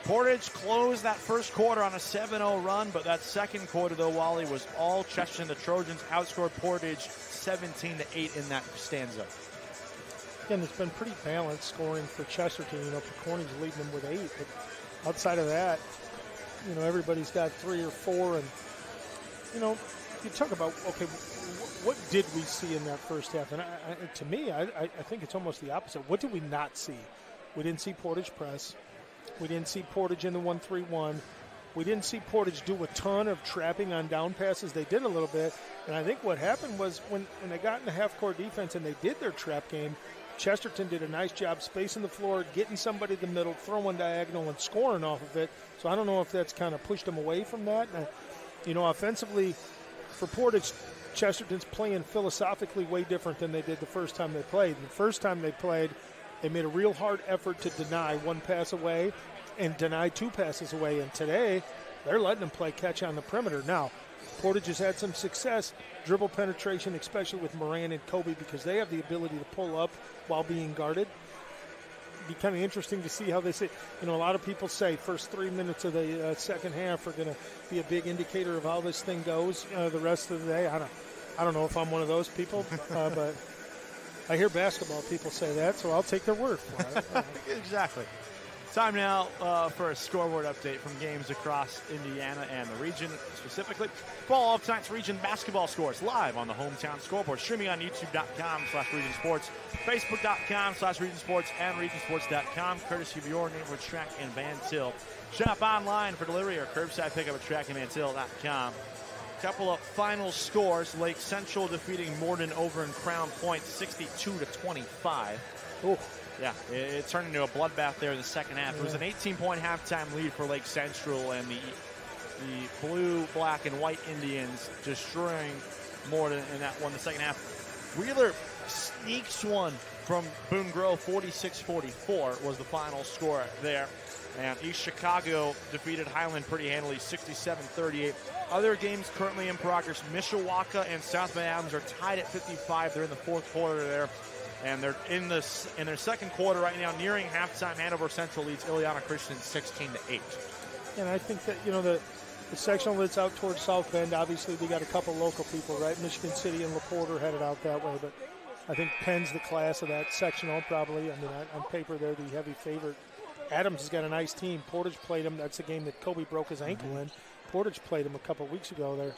Portage closed that first quarter on a 7-0 run, but that second quarter, though, Wally, was all Chesterton. The Trojans outscored Portage 17-8 in that stanza. Again, it's been pretty balanced scoring for Chesterton. Picorni's leading them with 8, but outside of that, everybody's got 3 or 4. And, you talk about, okay, what did we see in that first half? And to me, I think it's almost the opposite. What did we not see? We didn't see Portage press. We didn't see Portage in the 1-3-1. We didn't see Portage do a ton of trapping on down passes. They did a little bit. And I think what happened was when they got into half-court defense and they did their trap game, Chesterton did a nice job spacing the floor, getting somebody in the middle, throwing diagonal, and scoring off of it. So I don't know if that's kind of pushed them away from that. Offensively, for Portage, Chesterton's playing philosophically way different than they did the first time they played. The first time they played, they made a real hard effort to deny 1 pass away and deny 2 passes away. And today, they're letting them play catch on the perimeter. Now, Portage has had some success, dribble penetration, especially with Moran and Kobe, because they have the ability to pull up while being guarded. It'd be kind of interesting to see how they say. A lot of people say first 3 minutes of the second half are going to be a big indicator of how this thing goes the rest of the day. I don't know if I'm one of those people, but I hear basketball people say that, so I'll take their word for it. Exactly. Time now for a scoreboard update from games across Indiana and the region specifically. Follow all of tonight's region basketball scores live on the Hometown Scoreboard, streaming on youtube.com/regionsports, facebook.com/regionsports, and regionsports.com, courtesy of your neighborhood Track and Van Til. Shop online for delivery or curbside pickup at trackandvantil.com. Couple of final scores. Lake Central defeating Morden over in Crown Point 62-25. Oh. Yeah, it turned into a bloodbath there in the second half. It was an 18-point halftime lead for Lake Central, and the blue, black, and white Indians destroying Morden in that one, the second half. Wheeler sneaks one from Boone Grove, 46-44 was the final score there. And East Chicago defeated Highland pretty handily, 67-38. Other games currently in progress. Mishawaka and South Bend Adams are tied at 55. They're in the fourth quarter there. And they're in their second quarter right now, nearing halftime. Hanover Central leads Ileana Christian 16-8. And I think that, the sectional that's out towards South Bend, obviously we got a couple local people, right? Michigan City and LaPorter headed out that way. But I think Penn's the class of that sectional probably. I mean, on paper they're the heavy favorite. Adams has got a nice team. Portage played him. That's the game that Kobe broke his ankle in. Portage played him a couple weeks ago there.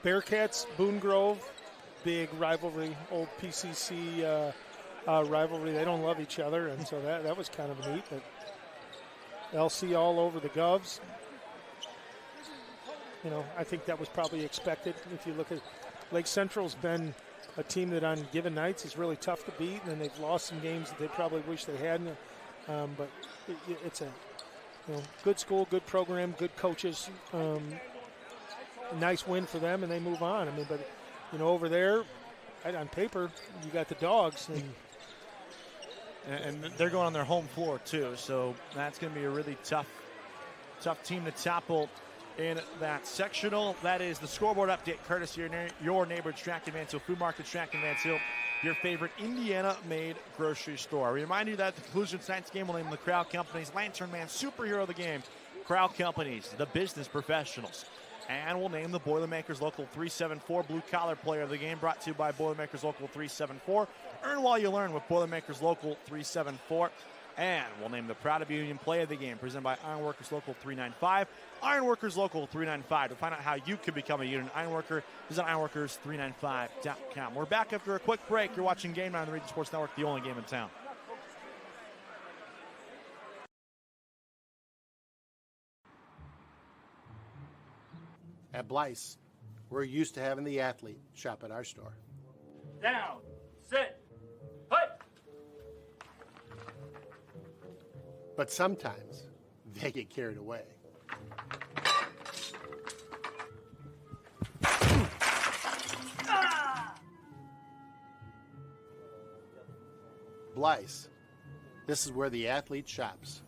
Bearcats, Boone Grove, big rivalry, old PCC rivalry. They don't love each other, and so that was kind of neat. But LC all over the Govs. I think that was probably expected. If you look at Lake Central's been a team that on given nights is really tough to beat, and then they've lost some games that they probably wish they hadn't. But it's a good school, good program, good coaches. A nice win for them, and they move on. I mean, but over there, right on paper, you got the Dogs, and they're going on their home floor too. So that's going to be a really tough team to topple in that sectional. That is the scoreboard update, courtesy of your neighborhood Track and Van Til Food Market, Track and Van Til, your favorite Indiana-made grocery store. We remind you that at the conclusion of tonight's game, we'll name the Crowd Companies Lantern Man Superhero of the game. Crowd Companies, the business professionals. And we'll name the Boilermakers Local 374 Blue Collar Player of the Game, brought to you by Boilermakers Local 374. Earn while you learn with Boilermakers Local 374. And we'll name the Proud of Union Play of the Game, presented by Ironworkers Local 395. Ironworkers Local 395. To find out how you can become a union ironworker, visit ironworkers395.com. We're back after a quick break. You're watching Game Night on the Region Sports Network, the only game in town. At Blyce, we're used to having the athlete shop at our store. Down, sit, put. But sometimes they get carried away. Blyce, this is where the athlete shops.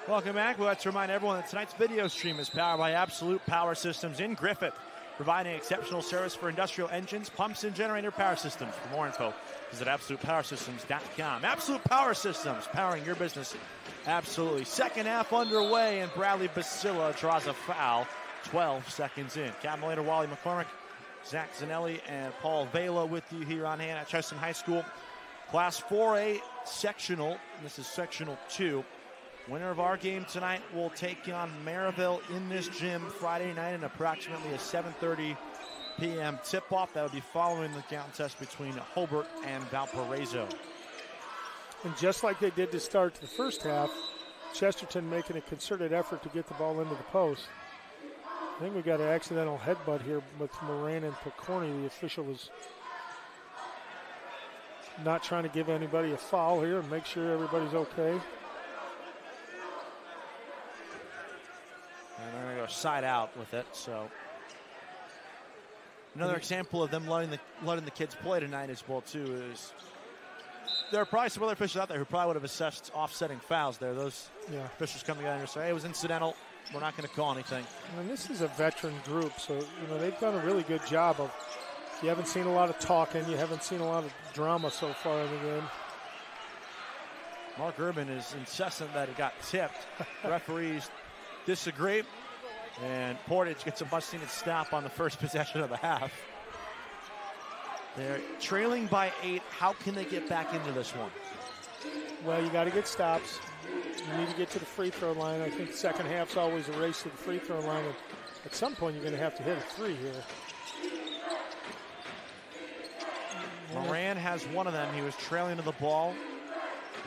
Welcome back. We'd like to remind everyone that tonight's video stream is powered by Absolute Power Systems in Griffith, providing exceptional service for industrial engines, pumps, and generator power systems. For more info, visit AbsolutePowerSystems.com. Absolute Power Systems, powering your business. Absolutely. Second half underway, and Bradley Basilla draws a foul 12 seconds in. Captain leader Wally McCormick, Zach Zanelli, and Paul Vela with you here on hand at Chesterton High School. Class 4A sectional, and this is sectional 2. Winner of our game tonight will take on Maryville in this gym Friday night in approximately a 7:30 p.m. tip-off. That would be following the contest between Hobart and Valparaiso. And just like they did to start the first half, Chesterton making a concerted effort to get the ball into the post. I think we got an accidental headbutt here with Moran and Picorni. The official was not trying to give anybody a foul here and make sure everybody's okay. And they're going to go side out with it. So another example of them letting the kids play tonight as well too is there are probably some other officials out there who probably would have assessed offsetting fouls there. Those officials come together and say, hey, it was incidental. We're not going to call anything. And this is a veteran group, so they've done a really good job of. You haven't seen a lot of talking. You haven't seen a lot of drama so far in the game. Mark Urban is incessant that it got tipped. Referees disagree, and Portage gets a much-needed stop on the first possession of the half. They're trailing by 8. How can they get back into this one? Well, you got to get stops. You need to get to the free throw line. I think the second half's always a race to the free throw line. And at some point, you're going to have to hit a three here. Moran has one of them. He was trailing to the ball.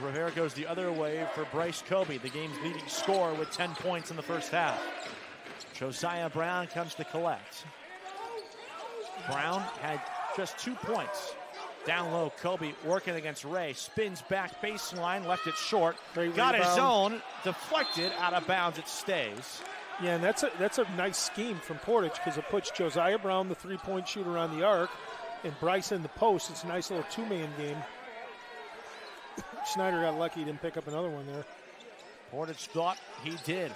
Rivera goes the other way for Bryce Kobe, the game's leading scorer with 10 points in the first half. Josiah Brown comes to collect. Brown had just 2 points. Down low, Kobe working against Ray. Spins back baseline, left it short. Got his own, deflected, out of bounds, it stays. Yeah, and that's a nice scheme from Portage because it puts Josiah Brown, the three-point shooter, on the arc, and Bryce in the post. It's a nice little two-man game. Schneider got lucky, he didn't pick up another one there. Portage thought he did.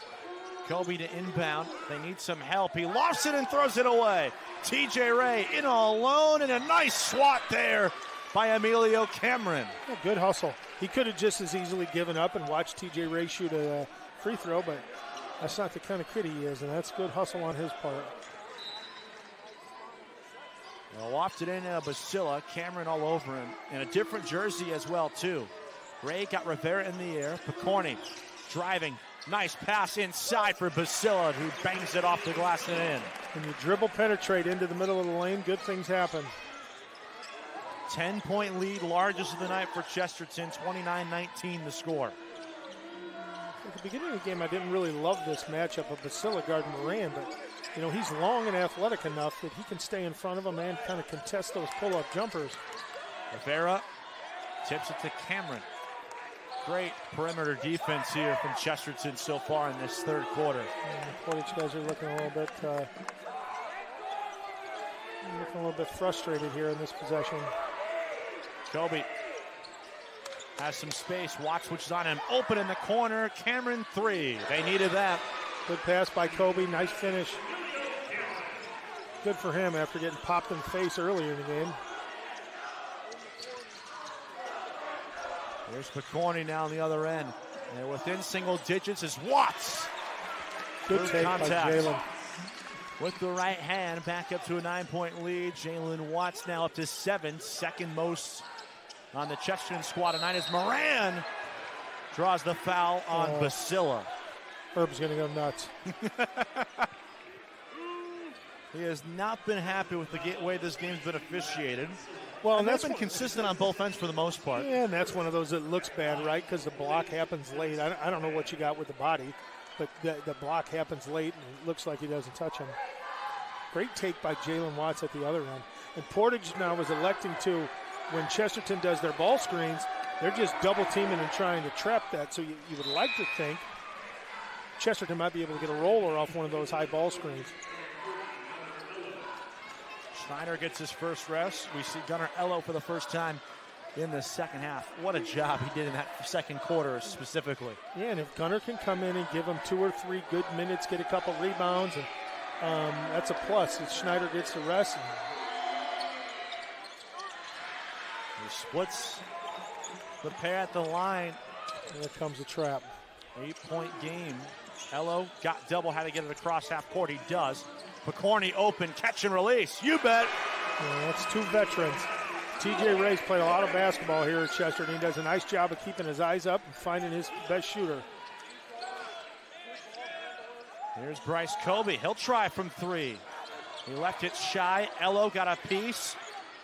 Kobe to inbound. They need some help. He lofts it and throws it away. TJ Ray in all alone, and a nice swat there by Emilio Cameron. Yeah, good hustle. He could have just as easily given up and watched TJ Ray shoot a free throw, but that's not the kind of kid he is, and that's good hustle on his part. Well, lofted in Basilla. Cameron all over him. And a different jersey as well, too. Ray got Rivera in the air. Picorni driving. Nice pass inside for Basilla, who bangs it off the glass and in. When you dribble penetrate into the middle of the lane, good things happen. 10-point lead, largest of the night for Chesterton. 29-19 the score. At the beginning of the game, I didn't really love this matchup of Basilla guarding Moran, but he's long and athletic enough that he can stay in front of him and kind of contest those pull-up jumpers. Rivera tips it to Cameron. Great perimeter defense here from Chesterton so far in this third quarter. The Portage guys are looking a little bit frustrated here in this possession. Kobe has some space. Watch which is on him. Open in the corner. Cameron three. They needed that. Good pass by Kobe. Nice finish. Good for him after getting popped in the face earlier in the game. There's Picorni now on the other end. And within single digits is Watts. Good take by Jalen. With the right hand, back up to a 9-point lead. Jalen Watts now up to 7, second most on the Chesterton squad tonight as Moran draws the foul on Basila. Herb's going to go nuts. He has not been happy with the way this game's been officiated. Well, and that's been consistent on both ends for the most part. Yeah, and that's one of those that looks bad, right? Because the block happens late. I don't know what you got with the body, but the block happens late, and it looks like he doesn't touch him. Great take by Jalen Watts at the other end. And Portage now is electing to, when Chesterton does their ball screens, they're just double teaming and trying to trap that. So you would like to think Chesterton might be able to get a roller off one of those high ball screens. Schneider gets his first rest. We see Gunnar Ello for the first time in the second half. What a job he did in that second quarter specifically. Yeah, and if Gunnar can come in and give him 2 or 3 good minutes, get a couple rebounds, and that's a plus. If Schneider gets the rest. He splits the pair at the line. And there comes a trap. 8-point game. Ello got double, had to get it across half court. He does. McCorney open, catch and release. You bet. Yeah, that's 2 veterans. TJ Ray's played a lot of basketball here at Chesterton. He does a nice job of keeping his eyes up and finding his best shooter. Here's Bryce Kobe. He'll try from 3. He left it shy. Ello got a piece,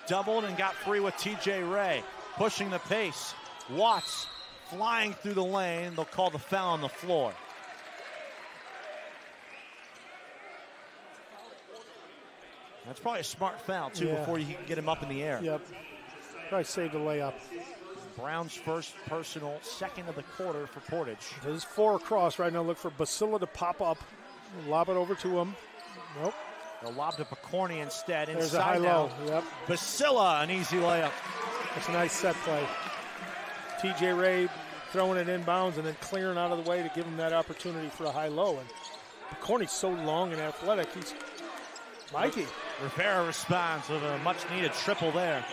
doubled and got free with TJ Ray. Pushing the pace. Watts flying through the lane. They'll call the foul on the floor. That's probably a smart foul, too, before you can get him up in the air. Yep. Probably saved a layup. Brown's first personal, second of the quarter for Portage. There's 4 across right now. Look for Basila to pop up. Lob it over to him. Nope. They'll lob to Picorni instead. There's Inside a high-low. Yep. Basila, an easy layup. That's a nice set play. TJ Ray throwing it inbounds and then clearing out of the way to give him that opportunity for a high-low. And Picorni's so long and athletic. He's Mikey. Rivera responds with a much-needed triple there.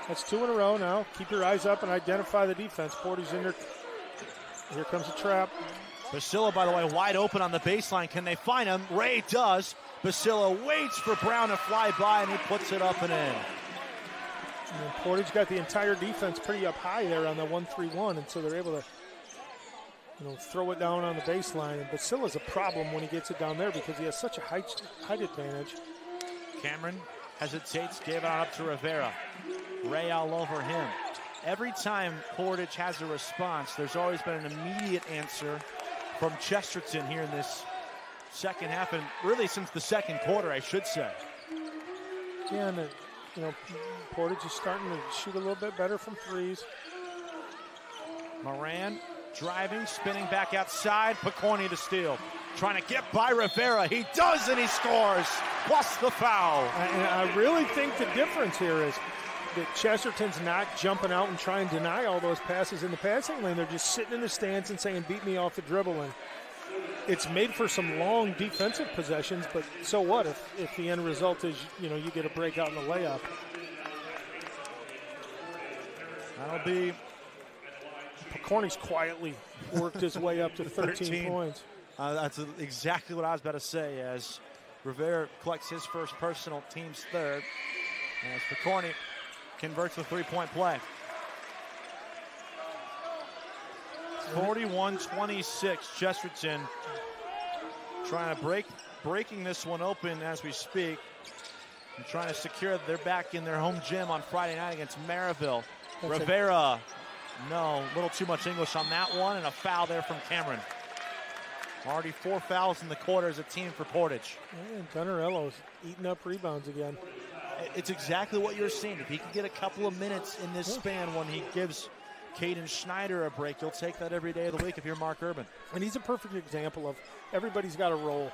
That's 2 in a row now. Keep your eyes up and identify the defense. Portage in there. Here comes the trap. Basila, by the way, wide open on the baseline. Can they find him? Ray does. Basila waits for Brown to fly by, and he puts it up and in. And Portage got the entire defense pretty up high there on the 1-3-1, and so they're able to throw it down on the baseline. And Basila's a problem when he gets it down there because he has such a height advantage. Cameron hesitates, gave it on up to Rivera. Ray all over him. Every time Portage has a response, there's always been an immediate answer from Chesterton here in this second half, and really since the second quarter, I should say. Yeah, and Portage is starting to shoot a little bit better from 3s. Moran driving, spinning back outside. Picorni to steal. Trying to get by Rivera. He does, and he scores. Plus the foul. And I really think the difference here is that Chesterton's not jumping out and trying to deny all those passes in the passing lane. They're just sitting in the stands and saying, beat me off the dribble. And it's made for some long defensive possessions, but so what if the end result is, you get a breakout in the layup. That'll be... Picorni's quietly worked his way up to 13 points. That's exactly what I was about to say, as Rivera collects his first personal, team's third, as Picorni converts a 3-point play. 41-26, Chesterton trying to breaking this one open as we speak, and trying to secure they're back in their home gym on Friday night against Maryville. Rivera, no, a little too much English on that one, and a foul there from Cameron. Already 4 fouls in the quarter as a team for Portage. And Gunnar Ello's eating up rebounds again. It's exactly what you're seeing. If he can get a couple of minutes in this span when he gives Caden Schneider a break, you'll take that every day of the week if you're Mark Urban. And he's a perfect example of everybody's got a role.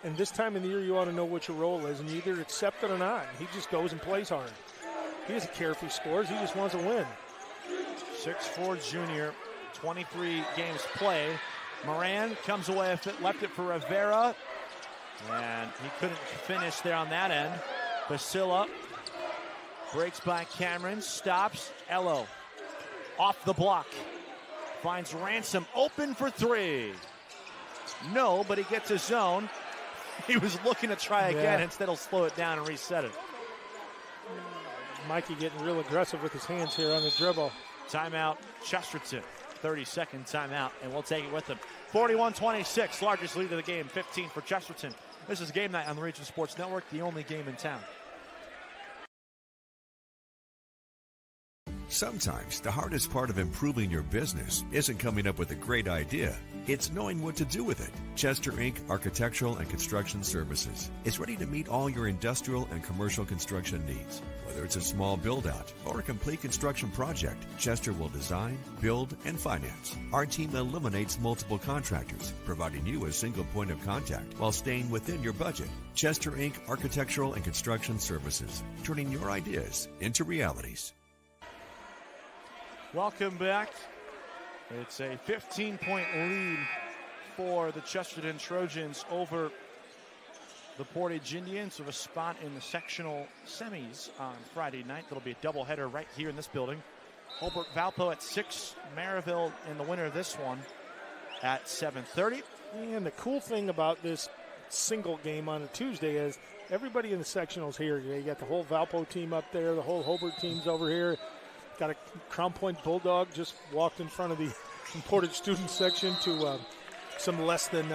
And this time of the year, you ought to know what your role is, and you either accept it or not. He just goes and plays hard. He doesn't care if he scores. He just wants to win. 6'4" junior, 23 games played. Moran comes away, left it for Rivera, and he couldn't finish there on that end. Basila breaks by Cameron, stops. Ello off the block, finds Ransom open for 3. No, but he gets his zone. He was looking to try again. Instead, he'll slow it down and reset it. Mikey getting real aggressive with his hands here on the dribble. Timeout, Chesterton. 30-second timeout, and we'll take it with them. 41-26, largest lead of the game, 15 for Chesterton. This is Game Night on the Region Sports Network, the only game in town. Sometimes the hardest part of improving your business isn't coming up with a great idea. It's knowing what to do with it. Chester Inc. Architectural and Construction Services is ready to meet all your industrial and commercial construction needs. Whether it's a small build-out or a complete construction project, Chester will design, build, and finance. Our team eliminates multiple contractors, providing you a single point of contact while staying within your budget. Chester Inc. Architectural and Construction Services, turning your ideas into realities. Welcome back. It's a 15-point lead for the Chesterton Trojans over the Portage Indians with a spot in the sectional semis on Friday night. That'll be a doubleheader right here in this building. Hobart Valpo at 6, Maryville in the winner of this one at 7:30. And the cool thing about this single game on a Tuesday is everybody in the sectionals here. You got the whole Valpo team up there, the whole Hobart team's over here. Got a Crown Point Bulldog just walked in front of the Portage student section to some less than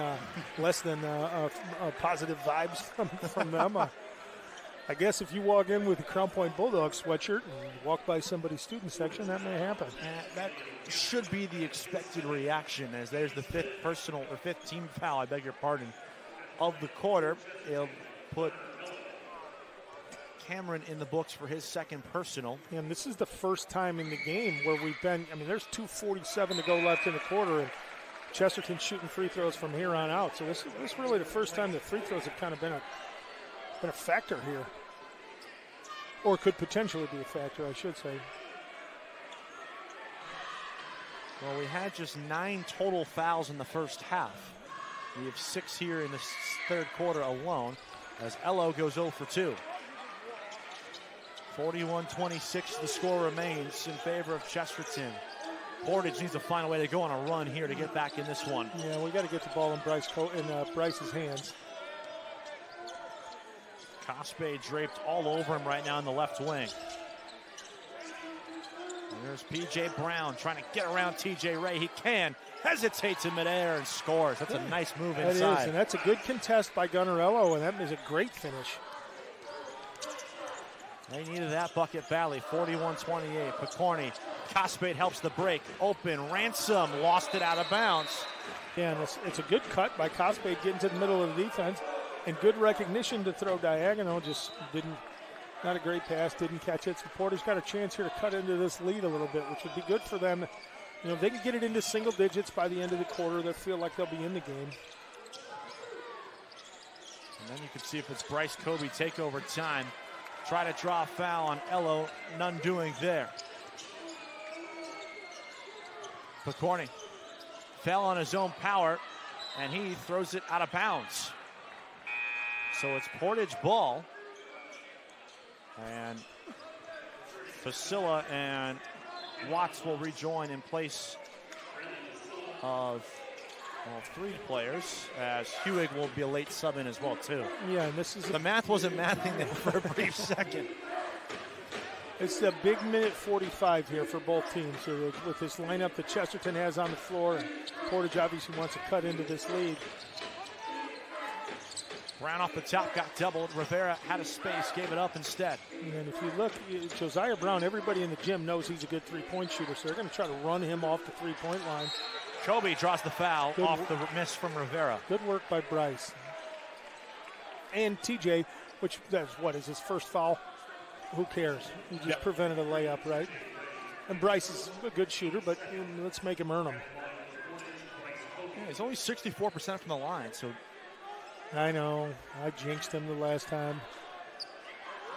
positive vibes from them. I guess if you walk in with a Crown Point Bulldog sweatshirt and walk by somebody's student section, that may happen. That should be the expected reaction, as there's the fifth team foul, I beg your pardon, of the quarter. It'll put Cameron in the books for his second personal. And this is the first time in the game where we've been, there's 2:47 to go left in the quarter, and Chesterton shooting free throws from here on out. So this is really the first time that free throws have kind of been a factor here. Or could potentially be a factor, I should say. Well, we had just 9 total fouls in the first half. We have 6 here in the third quarter alone, as Ello goes 0 for 2. 41-26, the score remains in favor of Chesterton. Portage needs to find a way to go on a run here to get back in this one. Yeah, we got to get the ball in Bryce's hands. Cospe draped all over him right now in the left wing. And there's P.J. Brown trying to get around T.J. Ray. He hesitates in midair and scores. That's a nice move inside. That is, and that's a good contest by Gunnerello, and that is a great finish. They needed that bucket badly. 41-28. Picorni. Cospade helps the break. Open. Ransom lost it out of bounds. Yeah, and it's a good cut by Cospade getting to the middle of the defense. And good recognition to throw diagonal. Just not a great pass. Didn't catch it. So Porter's got a chance here to cut into this lead a little bit, which would be good for them. If they can get it into single digits by the end of the quarter, they feel like they'll be in the game. And then you can see if it's Bryce Kobe takeover time. Try to draw a foul on Ello. None doing there. Picorni fell on his own power, and he throws it out of bounds. So it's Portage ball. And Facilla and Watts will rejoin in place of 3 players, as Hewig will be a late sub in as well, too. Yeah, and this is the math wasn't mathing there for a brief second. It's a big minute 45 here for both teams here with this lineup that Chesterton has on the floor. And Portage obviously wants to cut into this lead. Brown off the top, got doubled. Rivera had a space, gave it up instead. And if you look, Josiah Brown, everybody in the gym knows he's a good three-point shooter, so they're going to try to run him off the three-point line. Kobe draws the foul off the miss from Rivera. Good work by Bryce. And TJ, which is his first foul? Who cares? He just prevented a layup, right? And Bryce is a good shooter, but let's make him earn them. Yeah, he's only 64% from the line, so. I know. I jinxed him the last time.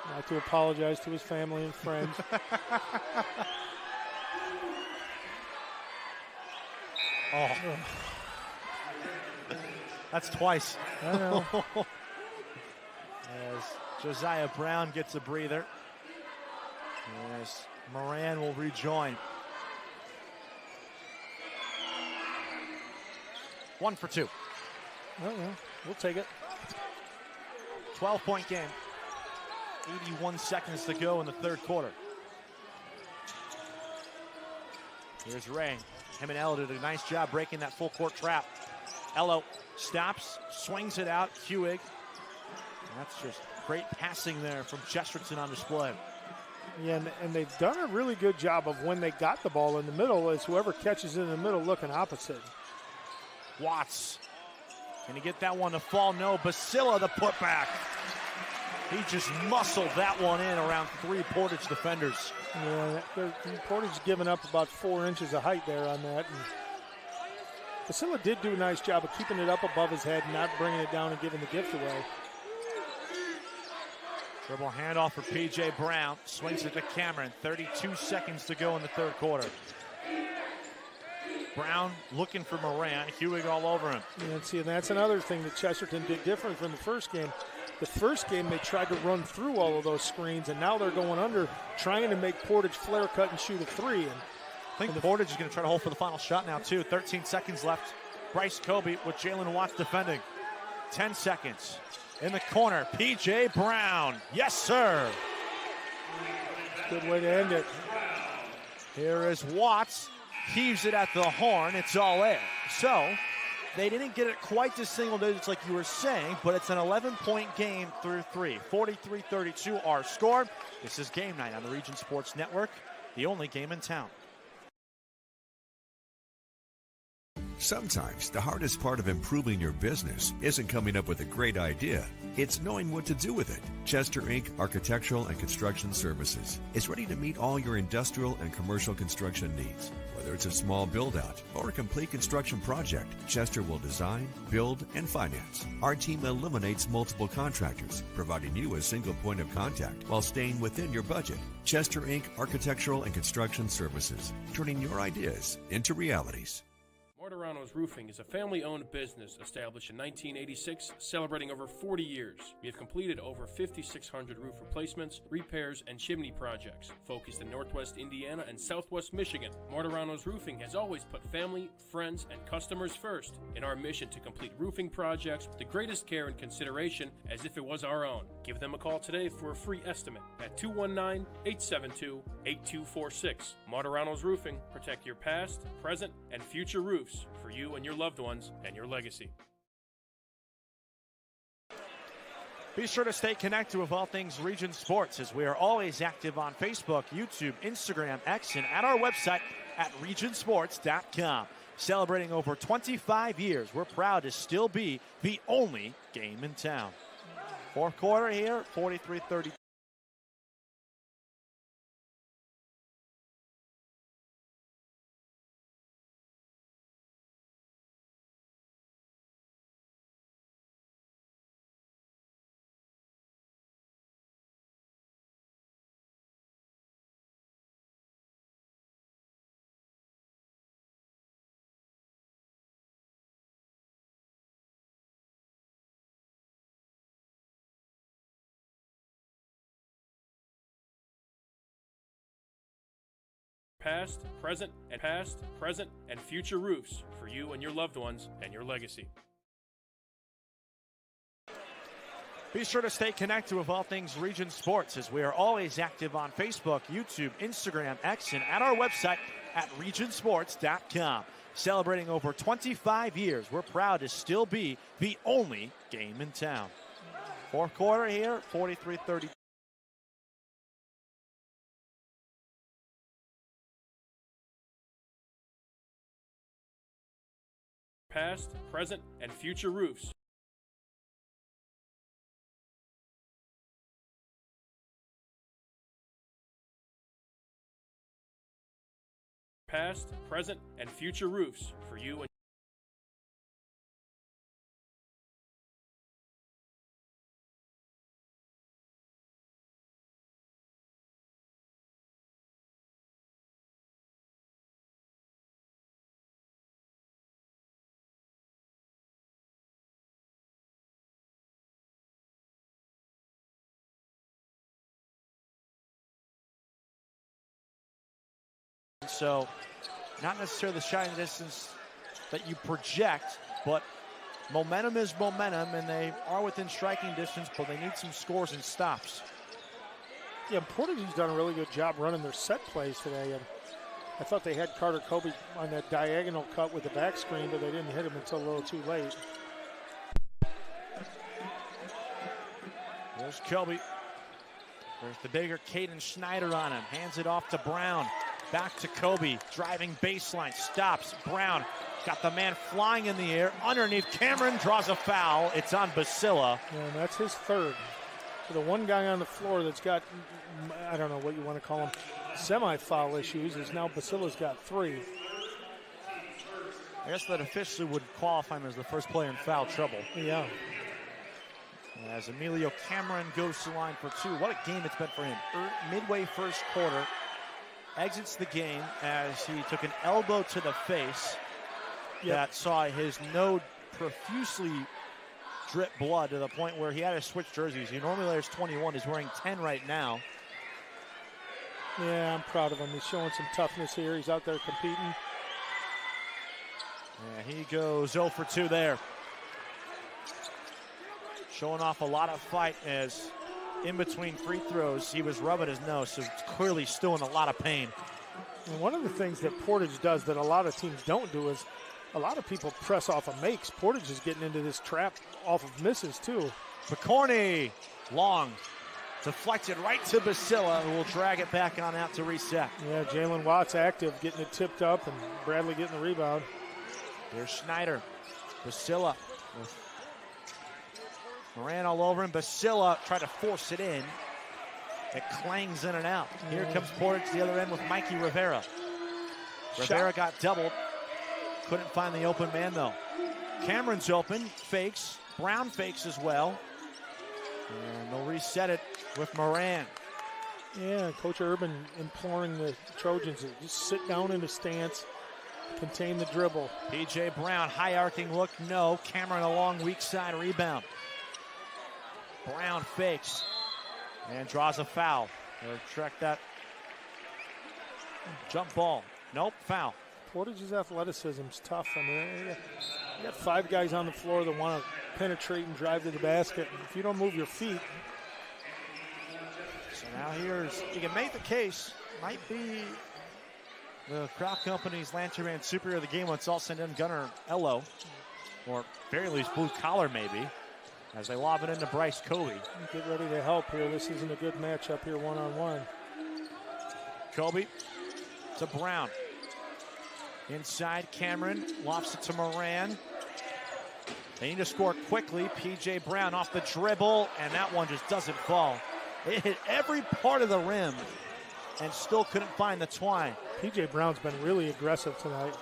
I have to apologize to his family and friends. Oh. That's twice. I know. As Josiah Brown gets a breather. As Moran will rejoin. 1 for 2. Oh, yeah. We'll take it. 12-point game. 81 seconds to go in the third quarter. Here's Ray. Him and Ella did a nice job breaking that full court trap. Ella stops, swings it out. Hewig. That's just great passing there from Chesterton on display. Yeah, and they've done a really good job of when they got the ball in the middle is whoever catches it in the middle looking opposite. Watts. Can he get that one to fall? No. Basila the putback. He just muscled that one in around 3 Portage defenders. Yeah, Portage giving up about 4 inches of height there on that. And Basila did do a nice job of keeping it up above his head and not bringing it down and giving the gift away. Dribble handoff for P.J. Brown. Swings it to Cameron. 32 seconds to go in the third quarter. Brown looking for Moran. Hewig all over him. Yeah, see, and that's another thing that Chesterton did different from the first game. The first game, they tried to run through all of those screens, and now they're going under, trying to make Portage flare cut and shoot a 3. And I think Portage is going to try to hold for the final shot now, too. 13 seconds left. Bryce Kobe with Jalen Watts defending. 10 seconds. In the corner, P.J. Brown. Yes, sir. Good way to end it. Here is Watts. Heaves it at the horn. It's all air. So they didn't get it quite to single digits like you were saying, but it's an 11-point game through 3. 43-32 our score. This is Game Night on the Region Sports Network, the only game in town. Sometimes the hardest part of improving your business isn't coming up with a great idea. It's knowing what to do with it. Chester Inc. Architectural and Construction Services is ready to meet all your industrial and commercial construction needs. Whether it's a small build-out or a complete construction project, Chester will design, build, and finance. Our team eliminates multiple contractors, providing you a single point of contact while staying within your budget. Chester Inc. Architectural and Construction Services, turning your ideas into realities. Mortorano's Roofing is a family-owned business established in 1986, celebrating over 40 years. We have completed over 5,600 roof replacements, repairs, and chimney projects, focused in Northwest Indiana and Southwest Michigan. Mortorano's Roofing has always put family, friends, and customers first in our mission to complete roofing projects with the greatest care and consideration as if it was our own. Give them a call today for a free estimate at 219-872-8246. Mortorano's Roofing. Protect your past, present, and future roofs for you and your loved ones and your legacy. Be sure to stay connected with all things Region Sports, as we are always active on Facebook, YouTube, Instagram, X, and at our website at regionsports.com. Celebrating over 25 years, we're proud to still be the only game in town. Fourth quarter here, 43-30. Past, present, and future roofs for you and your loved ones and your legacy. Be sure to stay connected with all things Region Sports, as we are always active on Facebook, YouTube, Instagram, X, and at our website at regionsports.com. Celebrating over 25 years, we're proud to still be the only game in town. Fourth quarter here, 43-30. Past, present, and future roofs. Past, present, and future roofs for you and So, not necessarily the shining distance that you project, but momentum is momentum, and they are within striking distance, but they need some scores and stops. Yeah, Portage has done a really good job running their set plays today. And I thought they had Carter Kobe on that diagonal cut with the back screen, but they didn't hit him until a little too late. There's Kobe. There's the bigger Caden Schneider on him. Hands it off to Brown. Back to Kobe. Driving baseline. Stops. Brown got the man flying in the air. Underneath. Cameron draws a foul. It's on Basila. Yeah, and that's his third. For the one guy on the floor that's got, I don't know what you want to call him, semi-foul issues, is now Basila's got 3. I guess that officially would qualify him as the first player in foul trouble. Yeah. As Emilio Cameron goes to line for 2. What a game it's been for him. Midway first quarter, exits the game as he took an elbow to the face that saw his node profusely drip blood to the point where he had to switch jerseys. He normally wears 21. He's wearing 10 right now. Yeah, I'm proud of him. He's showing some toughness here. He's out there competing. Yeah, he goes 0 for 2 there. Showing off a lot of fight as in between free throws, he was rubbing his nose, so clearly still in a lot of pain. And one of the things that Portage does that a lot of teams don't do is a lot of people press off of makes. Portage is getting into this trap off of misses, too. McCorney, long, deflected right to Basila, who will drag it back on out to reset. Yeah, Jalen Watts active, getting it tipped up, and Bradley getting the rebound. Here's Schneider. Basila with Moran all over him. Basila tried to force it in. It clangs in and out. Here comes Portage the other end with Mikey Rivera. Rivera got doubled. Couldn't find the open man, though. Cameron's open, fakes. Brown fakes as well. And they'll reset it with Moran. Yeah, Coach Urban imploring the Trojans to just sit down in the stance, contain the dribble. P.J. Brown, high arcing look, no. Cameron a long weak side rebound. Brown fakes and draws a foul. They'll track that jump ball. Nope, foul. Portage's athleticism is tough. I mean, you got 5 guys on the floor that want to penetrate and drive to the basket. If you don't move your feet. So now here's, you can make the case, might be the Croc Company's Lanterman Superior of the game when it's all said and done, Gunnar Ello, or very least blue collar maybe, as they lob it into Bryce Kobe. Get ready to help here. This isn't a good matchup here one-on-one. Kobe to Brown. Inside, Cameron lofts it to Moran. They need to score quickly. P.J. Brown off the dribble, and that one just doesn't fall. It hit every part of the rim and still couldn't find the twine. P.J. Brown's been really aggressive tonight.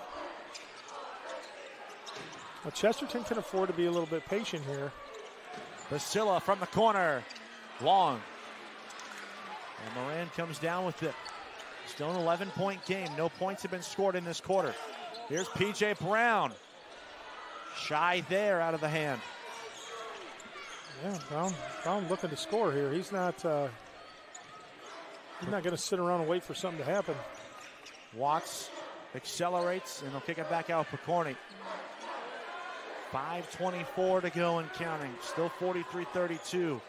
Well, Chesterton can afford to be a little bit patient here. Basila from the corner. Long. And Moran comes down with it. Still an 11-point game. No points have been scored in this quarter. Here's P.J. Brown. Shy there out of the hand. Yeah, Brown looking to score here. He's not going to sit around and wait for something to happen. Watts accelerates, and they'll kick it back out for Corney. 5:24 to go and counting. Still 43-32.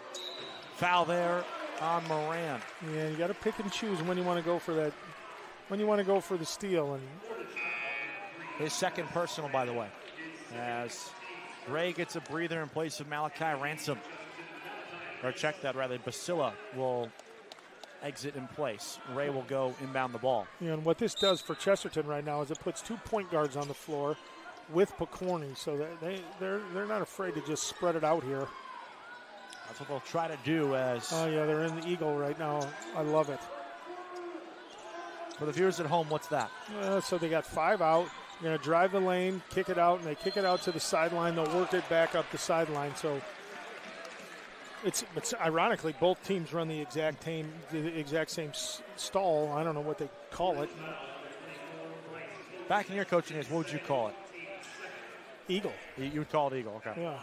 Foul there on Moran. Yeah, you got to pick and choose when you want to go for that, when you want to go for the steal. And his second personal, by the way, as Ray gets a breather in place of Malachi Ransom. Or check that, rather. Basila will exit in place. Ray will go inbound the ball. Yeah, and what this does for Chesterton right now is it puts 2 point guards on the floor with Picorni, so that they're not afraid to just spread it out here. That's what they'll try to do as... Oh, yeah, they're in the Eagle right now. I love it. For the viewers at home, what's that? So they got 5 out. They're going to drive the lane, kick it out, and they kick it out to the sideline. They'll work it back up the sideline. So it's ironically, both teams run the exact same stall. I don't know what they call it. Back in your coaching days, what would you call it? Eagle. You would call it Eagle, okay. Yeah.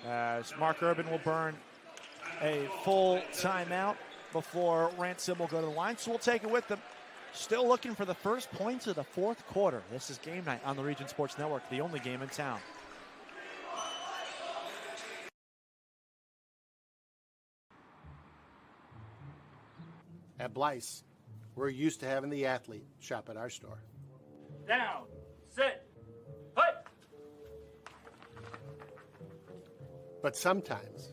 As Mark Urban will burn a full timeout before Ransom will go to the line. So we'll take it with them. Still looking for the first points of the fourth quarter. This is Game Night on the Region Sports Network, the only game in town. At Blyce, we're used to having the athlete shop at our store. Down, sit, put. But sometimes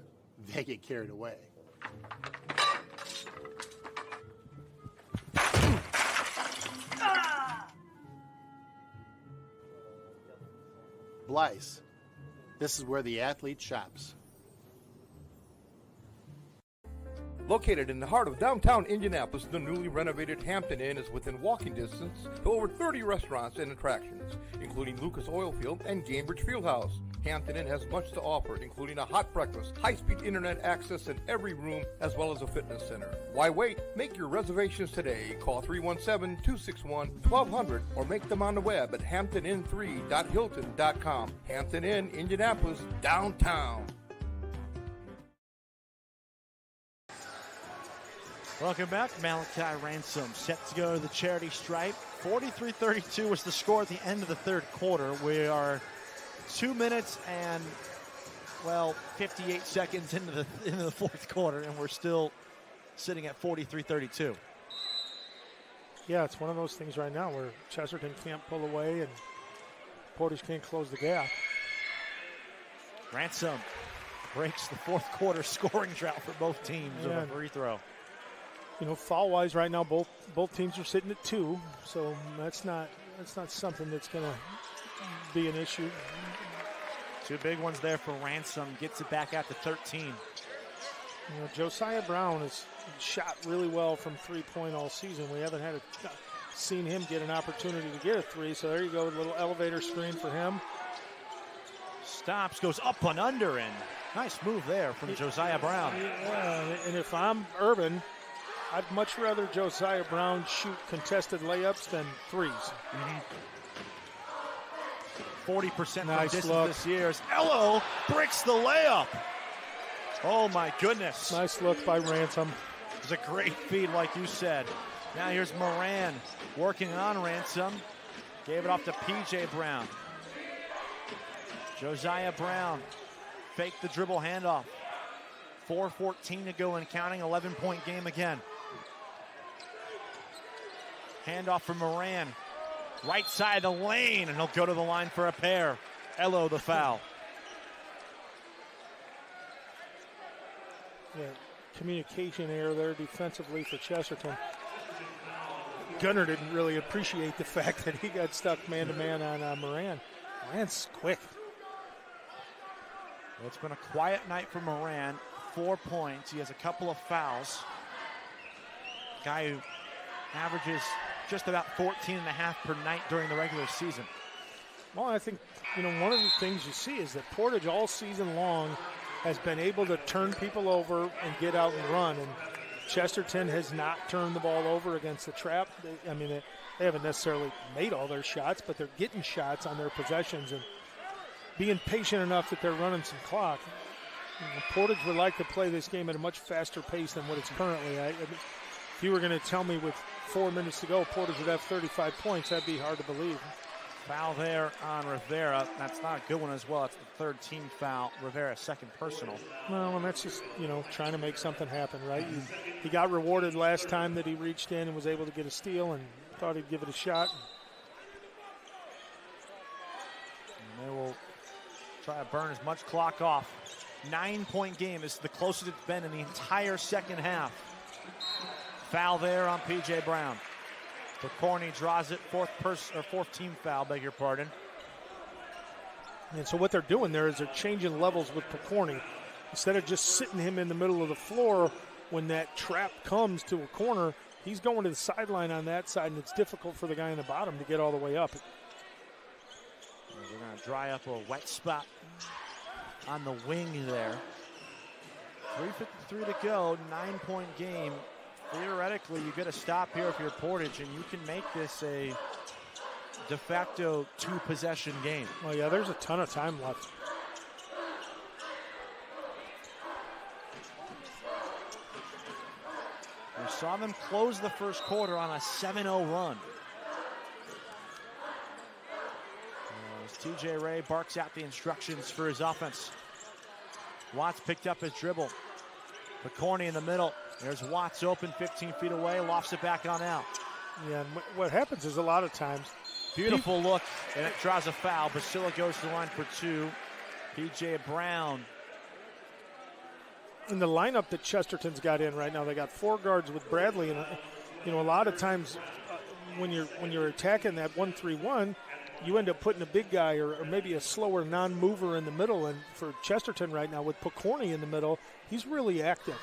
they get carried away. Blyce, this is where the athlete shops. Located in the heart of downtown Indianapolis, the newly renovated Hampton Inn is within walking distance to over 30 restaurants and attractions, including Lucas Oilfield and Gamebridge Fieldhouse. Hampton Inn has much to offer, including a hot breakfast, high-speed internet access in every room, as well as a fitness center. Why wait? Make your reservations today. Call 317-261-1200 or make them on the web at hamptonin3.hilton.com. Hampton Inn, Indianapolis, downtown. Welcome back. Malachi Ransom set to go to the charity stripe. 43-32 was the score at the end of the third quarter. We are 2 minutes and, 58 seconds into the fourth quarter, and we're still sitting at 43-32. Yeah, it's one of those things right now where Chesterton can't pull away and Portage can't close the gap. Ransom breaks the fourth quarter scoring drought for both teams with a free throw. You know, foul-wise right now, both teams are sitting at 2, so that's not something that's going to be an issue. 2 big ones there for Ransom. Gets it back out to 13. You know, Josiah Brown has shot really well from three-point all season. We haven't seen him get an opportunity to get a 3, so there you go, a little elevator screen for him. Stops, goes up and under, and nice move there from Josiah Brown. Yeah, and if I'm Urban, I'd much rather Josiah Brown shoot contested layups than 3s. 40% nice from distance look. this year. Ello bricks the layup. Oh, my goodness. Nice look by Ransom. It was a great feed, like you said. Now here's Moran working on Ransom. Gave it off to P.J. Brown. Josiah Brown faked the dribble handoff. 4:14 to go and counting, 11-point game again. Handoff from Moran. Right side of the lane, and he'll go to the line for a pair. Ello the foul. Yeah, communication error there defensively for Chesterton. Gunner didn't really appreciate the fact that he got stuck man-to-man on Moran. Moran's quick. Well, it's been a quiet night for Moran. 4 points. He has a couple of fouls. Guy who averages just about 14 and a half per night during the regular season. Well, I think, one of the things you see is that Portage all season long has been able to turn people over and get out and run. And Chesterton has not turned the ball over against the trap. They haven't necessarily made all their shots, but they're getting shots on their possessions and being patient enough that they're running some clock. Portage would like to play this game at a much faster pace than what it's currently at. If you were going to tell me with 4 minutes to go, Portage would have 35 points, that'd be hard to believe. Foul there on Rivera. That's not a good one as well. That's the third team foul. Rivera, second personal. Well, and that's just, trying to make something happen, right? He got rewarded last time that he reached in and was able to get a steal and thought he'd give it a shot. And they will try to burn as much clock off. 9-point game. This is the closest it's been in the entire second half. Foul there on P.J. Brown. Corney draws it, fourth team foul, beg your pardon. And so what they're doing there is they're changing levels with Picorni. Instead of just sitting him in the middle of the floor when that trap comes to a corner, he's going to the sideline on that side, and it's difficult for the guy in the bottom to get all the way up. They're going to dry up a wet spot on the wing there. 3:53 to go, 9-point game. Theoretically, you get a stop here if you're Portage, and you can make this a de facto 2-possession game. Well, yeah, there's a ton of time left. We saw them close the first quarter on a 7-0 run. As TJ Ray barks out the instructions for his offense. Watts picked up his dribble. McCorney in the middle. There's Watts open 15 feet away, lofts it back on out. Yeah, and what happens is a lot of times. Beautiful look, and it draws a foul. Basila goes to the line for 2. P.J. Brown. In the lineup that Chesterton's got in right now, they got 4 guards with Bradley, and a lot of times when you're attacking that 1-3-1, you end up putting a big guy or maybe a slower non-mover in the middle. And for Chesterton right now with Picorni in the middle, he's really active,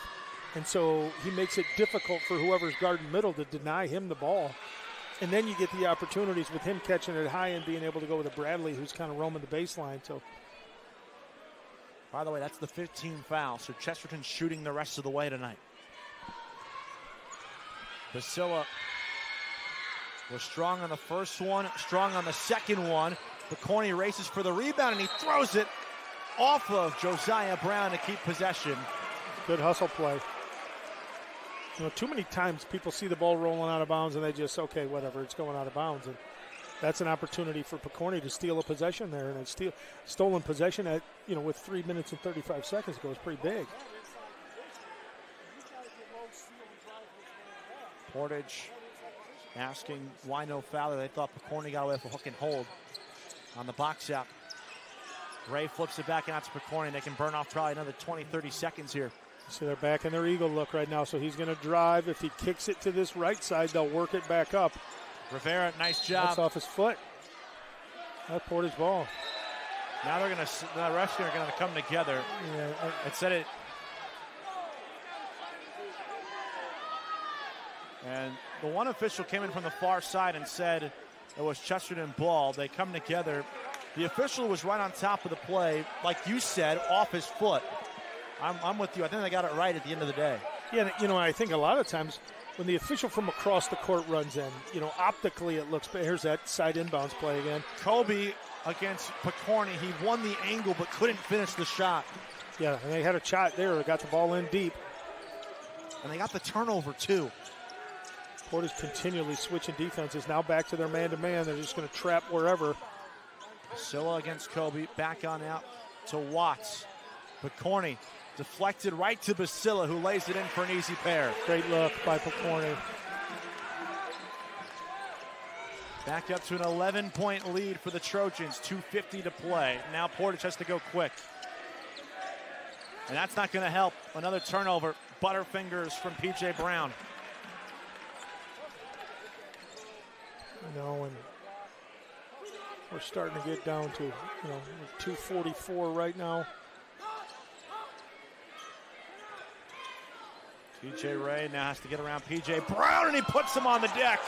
and so he makes it difficult for whoever's guarding middle to deny him the ball. And then you get the opportunities with him catching it high and being able to go with a Bradley who's kind of roaming the baseline. So, by the way, that's the 15th foul. So Chesterton's shooting the rest of the way tonight. Basila was strong on the first one, strong on the second one. Picorni races for the rebound, and he throws it off of Josiah Brown to keep possession. Good hustle play. Too many times people see the ball rolling out of bounds and they just, okay, whatever, it's going out of bounds. And that's an opportunity for Picorni to steal a possession there. And it's stolen possession at, with 3 minutes and 35 seconds ago is pretty big. Portage asking why no foul. They thought Picorni got away with a hook and hold on the box out. Ray flips it back out to Picorni. They can burn off probably another 20, 30 seconds here. So they're back in their eagle look right now. So he's going to drive. If he kicks it to this right side, they'll work it back up. Rivera, nice job. That's off his foot. That Portage ball. Now the refs are going to come together. Yeah, it said it. And the one official came in from the far side and said it was Chesterton ball. They come together. The official was right on top of the play, like you said, off his foot. I'm with you. I think they got it right at the end of the day. Yeah, I think a lot of times when the official from across the court runs in, optically it looks, but here's that side inbounds play again. Kobe against Picorni. He won the angle but couldn't finish the shot. Yeah, and they had a shot there. They got the ball in deep. And they got the turnover, too. Portage continually switching defenses. Now back to their man-to-man. They're just going to trap wherever. Basila against Kobe. Back on out to Watts. Picorni deflected right to Basila, who lays it in for an easy pair. Great look by Picorni. Back up to an 11-point lead for the Trojans. 2:50 to play. Now Portage has to go quick. And that's not going to help. Another turnover. Butterfingers from P.J. Brown. And we're starting to get down to, 2:44 right now. P.J. Ray now has to get around P.J. Brown, and he puts him on the deck.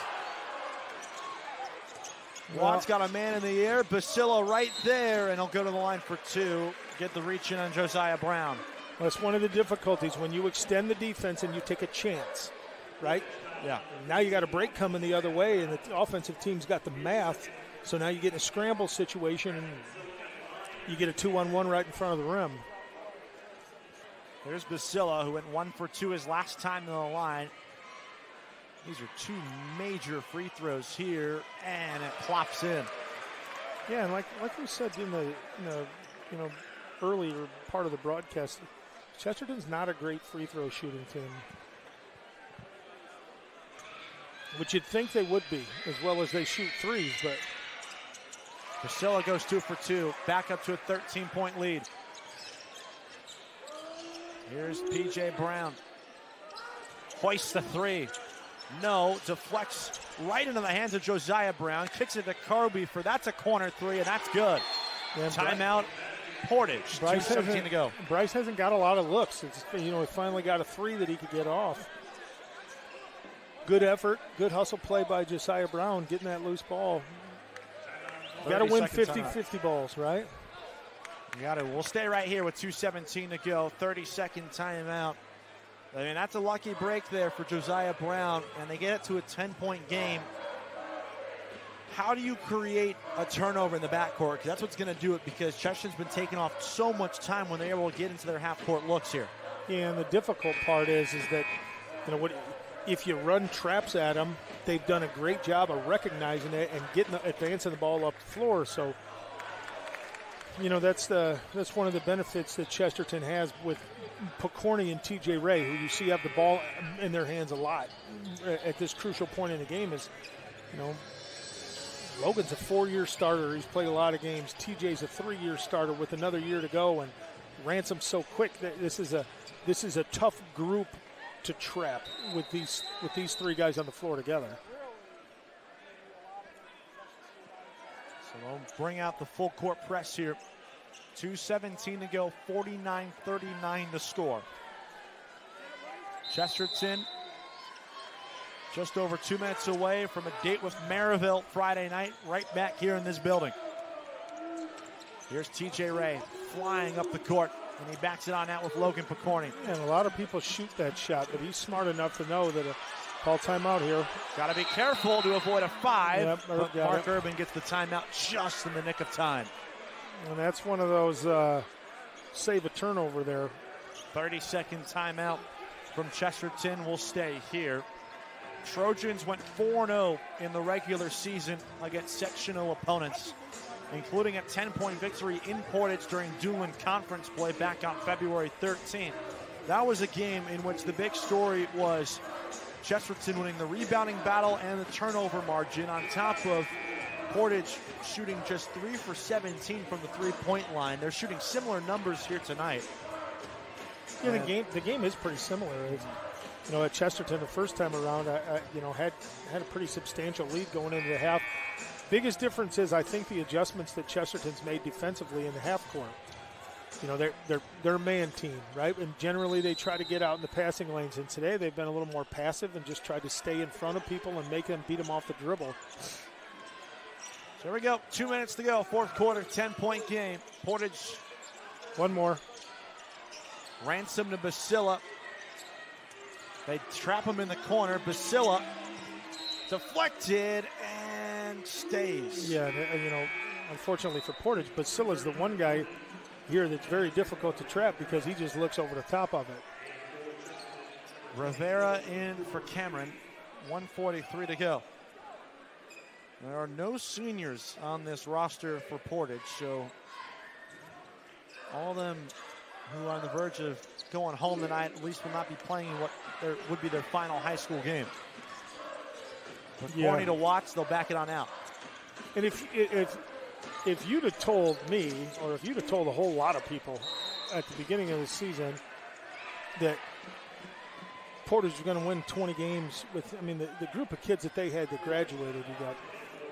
Watts got a man in the air. Basila right there, and he'll go to the line for 2. Get the reach in on Josiah Brown. Well, that's one of the difficulties when you extend the defense and you take a chance, right? Yeah. Now you got a break coming the other way, and the offensive team's got the math. So now you get in a scramble situation, and you get a 2-on-1 right in front of the rim. There's Basila, who went 1 for 2 his last time on the line. These are 2 major free throws here, and it plops in. Yeah, and like we said in the earlier part of the broadcast, Chesterton's not a great free throw shooting team, which you'd think they would be, as well as they shoot threes. But Basila goes 2 for 2, back up to a 13-point lead. Here's P.J. Brown. Hoists the 3. No, deflects right into the hands of Josiah Brown. Kicks it to Kobe that's a corner 3, and that's good. Yeah, timeout, Portage. 2:17 to go. Bryce hasn't got a lot of looks. He finally got a 3 that he could get off. Good effort, good hustle play by Josiah Brown, getting that loose ball. You got to win 50-50 balls, right? You got to. We'll stay right here with 2:17 to go. 30-second timeout. I mean, that's a lucky break there for Josiah Brown, and they get it to a 10-point game. How do you create a turnover in the backcourt? Because that's what's going to do it, because Chesterton's been taking off so much time when they're able to get into their half-court looks here. Yeah, and the difficult part is that, if you run traps at them, they've done a great job of recognizing it and advancing the ball up the floor. So that's one of the benefits that Chesterton has with Pokorny and TJ Ray, who you see have the ball in their hands a lot at this crucial point in the game. Is, Logan's a 4-year starter. He's played a lot of games. TJ's a 3-year starter with another year to go, and Ransom's so quick that this is a tough group to trap with these three guys on the floor together. So they'll bring out the full court press here. 2:17 to go, 49-39 to score. Chesterton just over 2 minutes away from a date with Maryville Friday night, right back here in this building. Here's TJ Ray flying up the court, and he backs it on out with Logan Pokorny. And a lot of people shoot that shot, but he's smart enough to know that call timeout here. Got to be careful to avoid a 5, yep, but Mark Urban gets the timeout just in the nick of time. And that's one of those save a turnover there. 30-second timeout from Chesterton will stay here. Trojans went 4-0 in the regular season against sectional opponents, including a 10-point victory in Portage during Duneland Conference play back on February 13th. That was a game in which the big story was Chesterton winning the rebounding battle and the turnover margin, on top of Portage shooting just 3 for 17 from the three-point line. They're shooting similar numbers here tonight. Yeah, the game is pretty similar. At Chesterton the first time around, had a pretty substantial lead going into the half. Biggest difference is, I think, the adjustments that Chesterton's made defensively in the half court. They're a man team, right? And generally they try to get out in the passing lanes. And today they've been a little more passive and just tried to stay in front of people and make them beat them off the dribble. So here we go. 2 minutes to go. Fourth quarter, 10-point game. Portage. One more. Ransom to Basila. They trap him in the corner. Basila deflected and stays. Yeah, unfortunately for Portage, Basila's the one guy here that's very difficult to trap because he just looks over the top of it. Rivera in for Cameron. 1:43 to go. There are no seniors on this roster for Portage, so all of them who are on the verge of going home tonight at least will not be playing what would be their final high school game. With Corny to watch, they'll back it on out. And if you'd have told me, or if you'd have told a whole lot of people at the beginning of the season that Portage was going to win 20 games with, the group of kids that they had that graduated, you got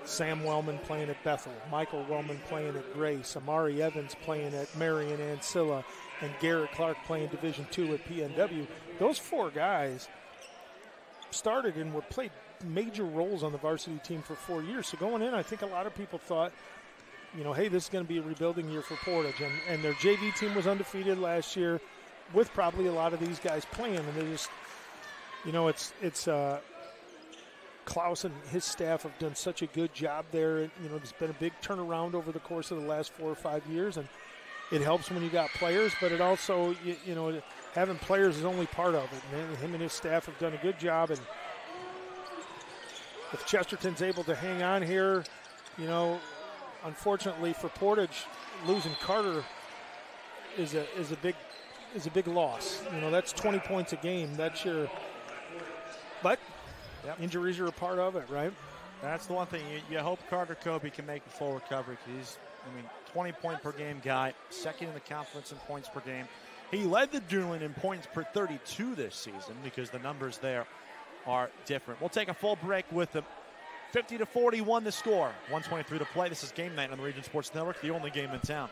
Sam Wellman playing at Bethel, Michael Wellman playing at Grace, Amari Evans playing at Marion Ancilla, and Garrett Clark playing Division II at PNW. Those 4 guys started and played major roles on the varsity team for 4 years. So going in, I think a lot of people thought, hey, this is going to be a rebuilding year for Portage. And their JV team was undefeated last year with probably a lot of these guys playing. And they just, it's Klaus and his staff have done such a good job there. There's been a big turnaround over the course of the last 4 or 5 years. And it helps when you got players, but it also, having players is only part of it. And him and his staff have done a good job. And if Chesterton's able to hang on here, unfortunately for Portage, losing Carter is a big loss. That's 20 points a game. That's your. But injuries are a part of it, right? That's the one thing. You hope Carter Kobe can make a full recovery. He's, 20-point per game guy, second in the conference in points per game. He led the Duneland in points per 32 this season because the numbers there are different. We'll take a full break with them. 50-41 the score. 1:23 to play. This is Game Night on the Region Sports Network, the only game in town.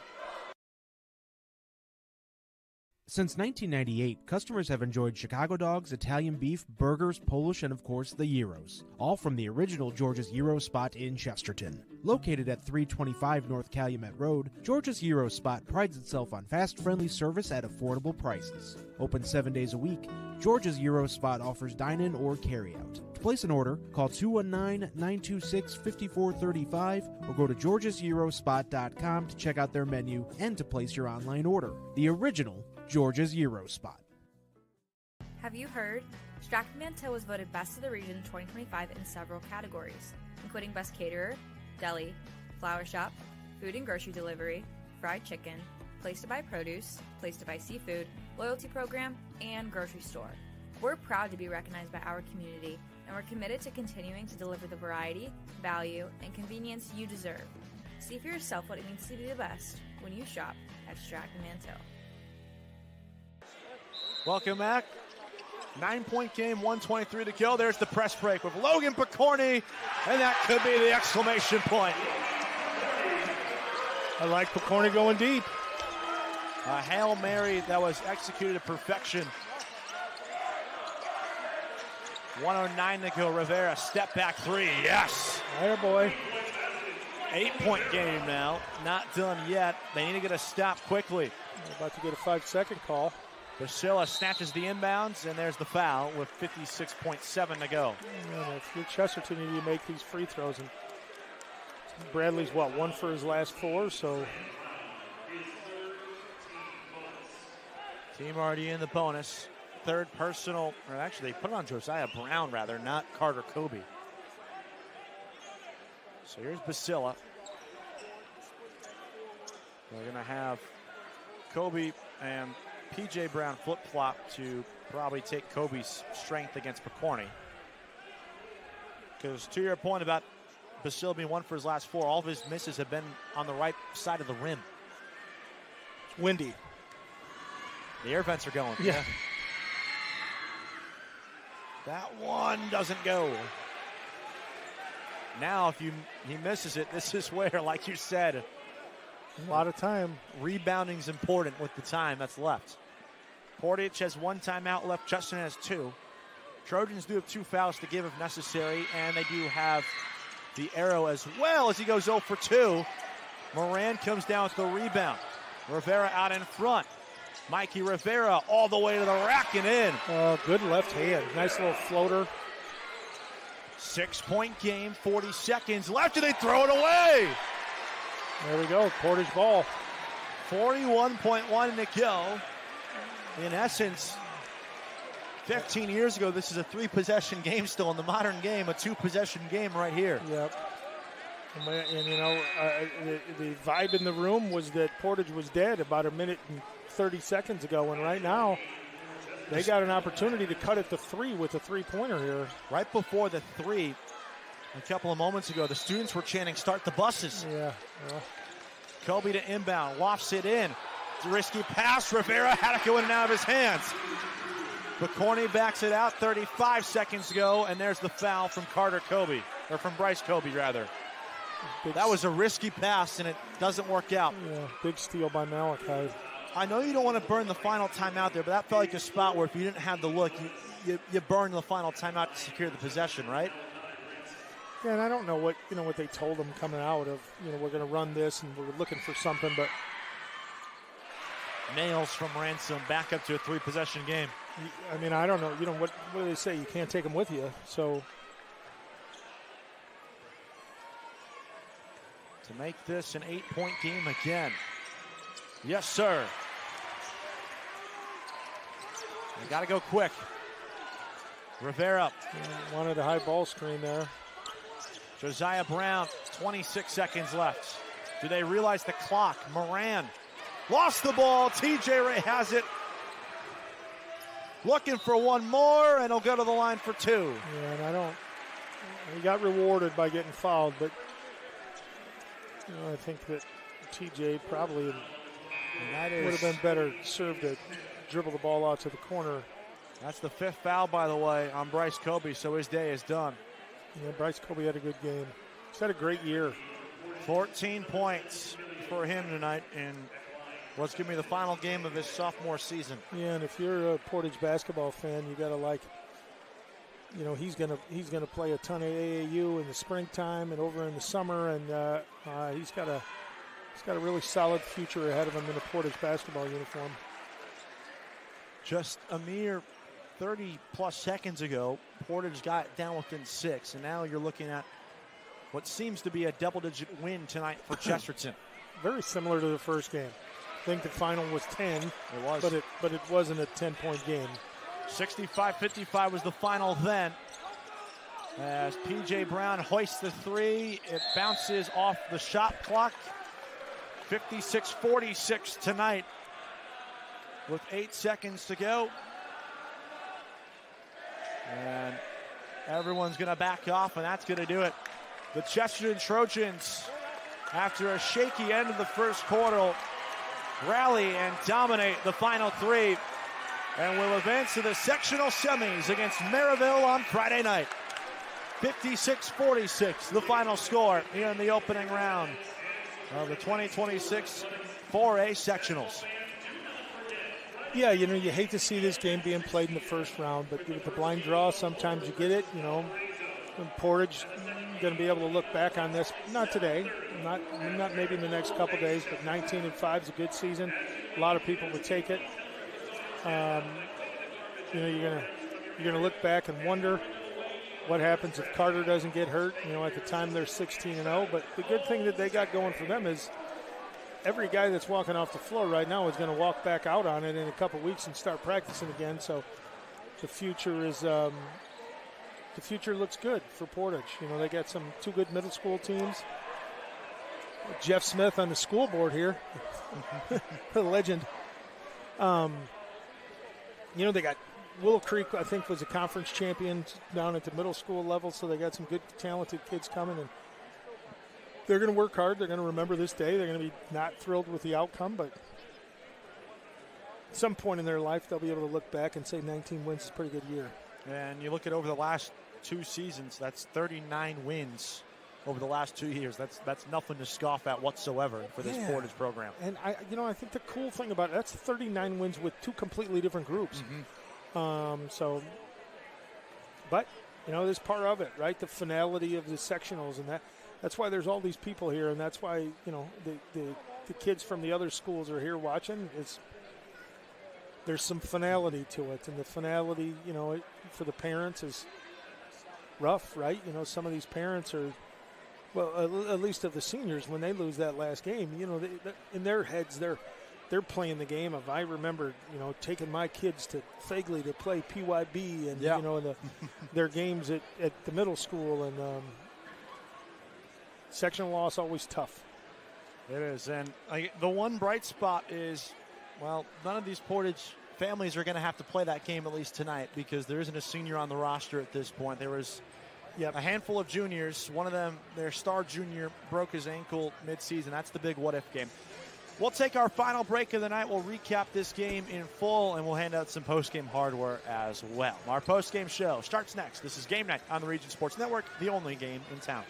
Since 1998, customers have enjoyed Chicago dogs, Italian beef, burgers, Polish, and of course the gyros, all from the original George's Gyro Spot in Chesterton. Located at 325 North Calumet Road, George's Gyro Spot prides itself on fast, friendly service at affordable prices. Open 7 days a week, George's Gyro Spot offers dine-in or carry-out. To place an order, call 219-926-5435 or go to georgesgyrospot.com to check out their menu and to place your online order. The original George's Gyro Spot. Have you heard? Stratford Mantel was voted Best of the Region 2025 in several categories, including Best Caterer, Deli, Flower Shop, Food and Grocery Delivery, fried chicken, place to buy produce, place to buy seafood, loyalty program, and grocery store. We're proud to be recognized by our community, and we're committed to continuing to deliver the variety, value, and convenience you deserve. See for yourself what it means to be the best when you shop at Stratton Mantel. Welcome back. 9-point game, 1:23 to go. There's the press break with Logan Picorni, and that could be the exclamation point. I like Picorni going deep. A Hail Mary that was executed to perfection. 1:09 to go. Rivera, step back three. Yes. There, boy. 8-point game now. Not done yet. They need to get a stop quickly. They're about to get a 5-second call. Basila snatches the inbounds, and there's the foul with 56.7 to go. Yeah, if you're Chesterton, you need to make these free throws. And Bradley's, 1 for his last 4, so. Team already in the bonus. Third personal, or actually they put it on Josiah Brown rather, not Carter Kobe. So here's Basila. We're going to have Kobe and P.J. Brown flip-flop to probably take Kobe's strength against Picorni. Because to your point about Basila being 1 for his last 4, all of his misses have been on the right side of the rim. It's windy. The air vents are going. Yeah. That one doesn't go. Now, if he misses it, this is where, like you said, a lot of time. Rebounding's important with the time that's left. Portage has 1 timeout left. Chesterton has 2. Trojans do have 2 fouls to give if necessary, and they do have the arrow as well as he goes 0 for 2. Moran comes down with the rebound. Rivera out in front. Mikey Rivera all the way to the rack and in. Good left hand. Nice little floater. 6-point game, 40 seconds left, and they throw it away. There we go, Portage ball. 41.1 to go. In essence, 15 years ago, this is a 3-possession game still. In the modern game, a 2-possession game right here. Yep. And you know, the vibe in the room was that Portage was dead about a minute and 30 seconds ago, and right now they got an opportunity to cut it to 3 with a 3-pointer here. Right before the 3, a couple of moments ago, the students were chanting, "Start the buses." Yeah. Kobe to inbound, lofts it in. It's a risky pass. Rivera had it go in and out of his hands. Picorni backs it out, 35 seconds to go, and there's the foul from Carter Kobe, or from Bryce Kobe, rather. That was a risky pass, and it doesn't work out. Yeah, big steal by Malachi. I know you don't want to burn the final timeout there, but that felt like a spot where if you didn't have the look, you burn the final timeout to secure the possession, right? Yeah, and I don't know what they told them coming out of, we're going to run this and we're looking for something, but nails from Ransom back up to a 3-possession game. I mean, I don't know. What do they say? You can't take them with you. So to make this an 8-point game again. Yes, sir. They got to go quick. Rivera. Wanted a high ball screen there. Josiah Brown, 26 seconds left. Do they realize the clock? Moran lost the ball. TJ Ray has it. Looking for one more, and he'll go to the line for 2. Yeah, and he got rewarded by getting fouled, but I think that TJ probably would have been better served to dribble the ball out to the corner. That's the 5th foul, by the way, on Bryce Kobe, so his day is done. Yeah, Bryce Kobe had a good game. He's had a great year. 14 points for him tonight in what's going to be the final game of his sophomore season. Yeah, and if you're a Portage basketball fan, you got to he's gonna play a ton of AAU in the springtime and over in the summer, and he's got a really solid future ahead of him in a Portage basketball uniform. Just a mere 30-plus seconds ago, Portage got down within 6, and now you're looking at what seems to be a double-digit win tonight for Chesterton. Very similar to the first game. I think the final was 10. It was. But it wasn't a 10-point game. 65-55 was the final then. As P.J. Brown hoists the 3, it bounces off the shot clock. 56-46 tonight with 8 seconds to go. And everyone's going to back off, and that's going to do it. The Chesterton Trojans, after a shaky end of the first quarter, rally and dominate the final three, and will advance to the sectional semis against Maryville on Friday night. 56-46, the final score here in the opening round of the 2026 4A sectionals. Yeah, you hate to see this game being played in the first round, but with the blind draw, sometimes you get it. When Portage going to be able to look back on this, not today, not maybe in the next couple days, but 19-5 is a good season. A lot of people would take it. You're gonna look back and wonder what happens if Carter doesn't get hurt. At the time they're 16-0, but the good thing that they got going for them is every guy that's walking off the floor right now is going to walk back out on it in a couple weeks and start practicing again. So the future is the future looks good for Portage. They got two good middle school teams. Jeff Smith on the school board here, the legend. They got Willow Creek, I think, was a conference champion down at the middle school level, so they got some good, talented kids coming, and they're going to work hard. They're going to remember this day. They're going to be not thrilled with the outcome, but at some point in their life, they'll be able to look back and say 19 wins is a pretty good year. And you look at over the last 2 seasons, that's 39 wins over the last 2 years. That's nothing to scoff at whatsoever for this Portage program. And I think the cool thing about it, that's 39 wins with 2 completely different groups. But there's part of it, right? The finality of the sectionals, and that's why there's all these people here, and that's why the kids from the other schools are here watching. There's some finality to it, and the finality, for the parents is rough, right? Some of these parents are, well, at least of the seniors, when they lose that last game, they, in their heads, they're playing the game of, I remember, taking my kids to Fagley to play PYB and, their games at the middle school, and sectional loss always tough. It is, and the one bright spot is, well, none of these Portage families are going to have to play that game at least tonight, because there isn't a senior on the roster at this point. There was a handful of juniors. One of them, their star junior, broke his ankle midseason. That's the big what-if game. We'll take our final break of the night. We'll recap this game in full, and we'll hand out some post-game hardware as well. Our post-game show starts next. This is Game Night on the Region Sports Network, the only game in town.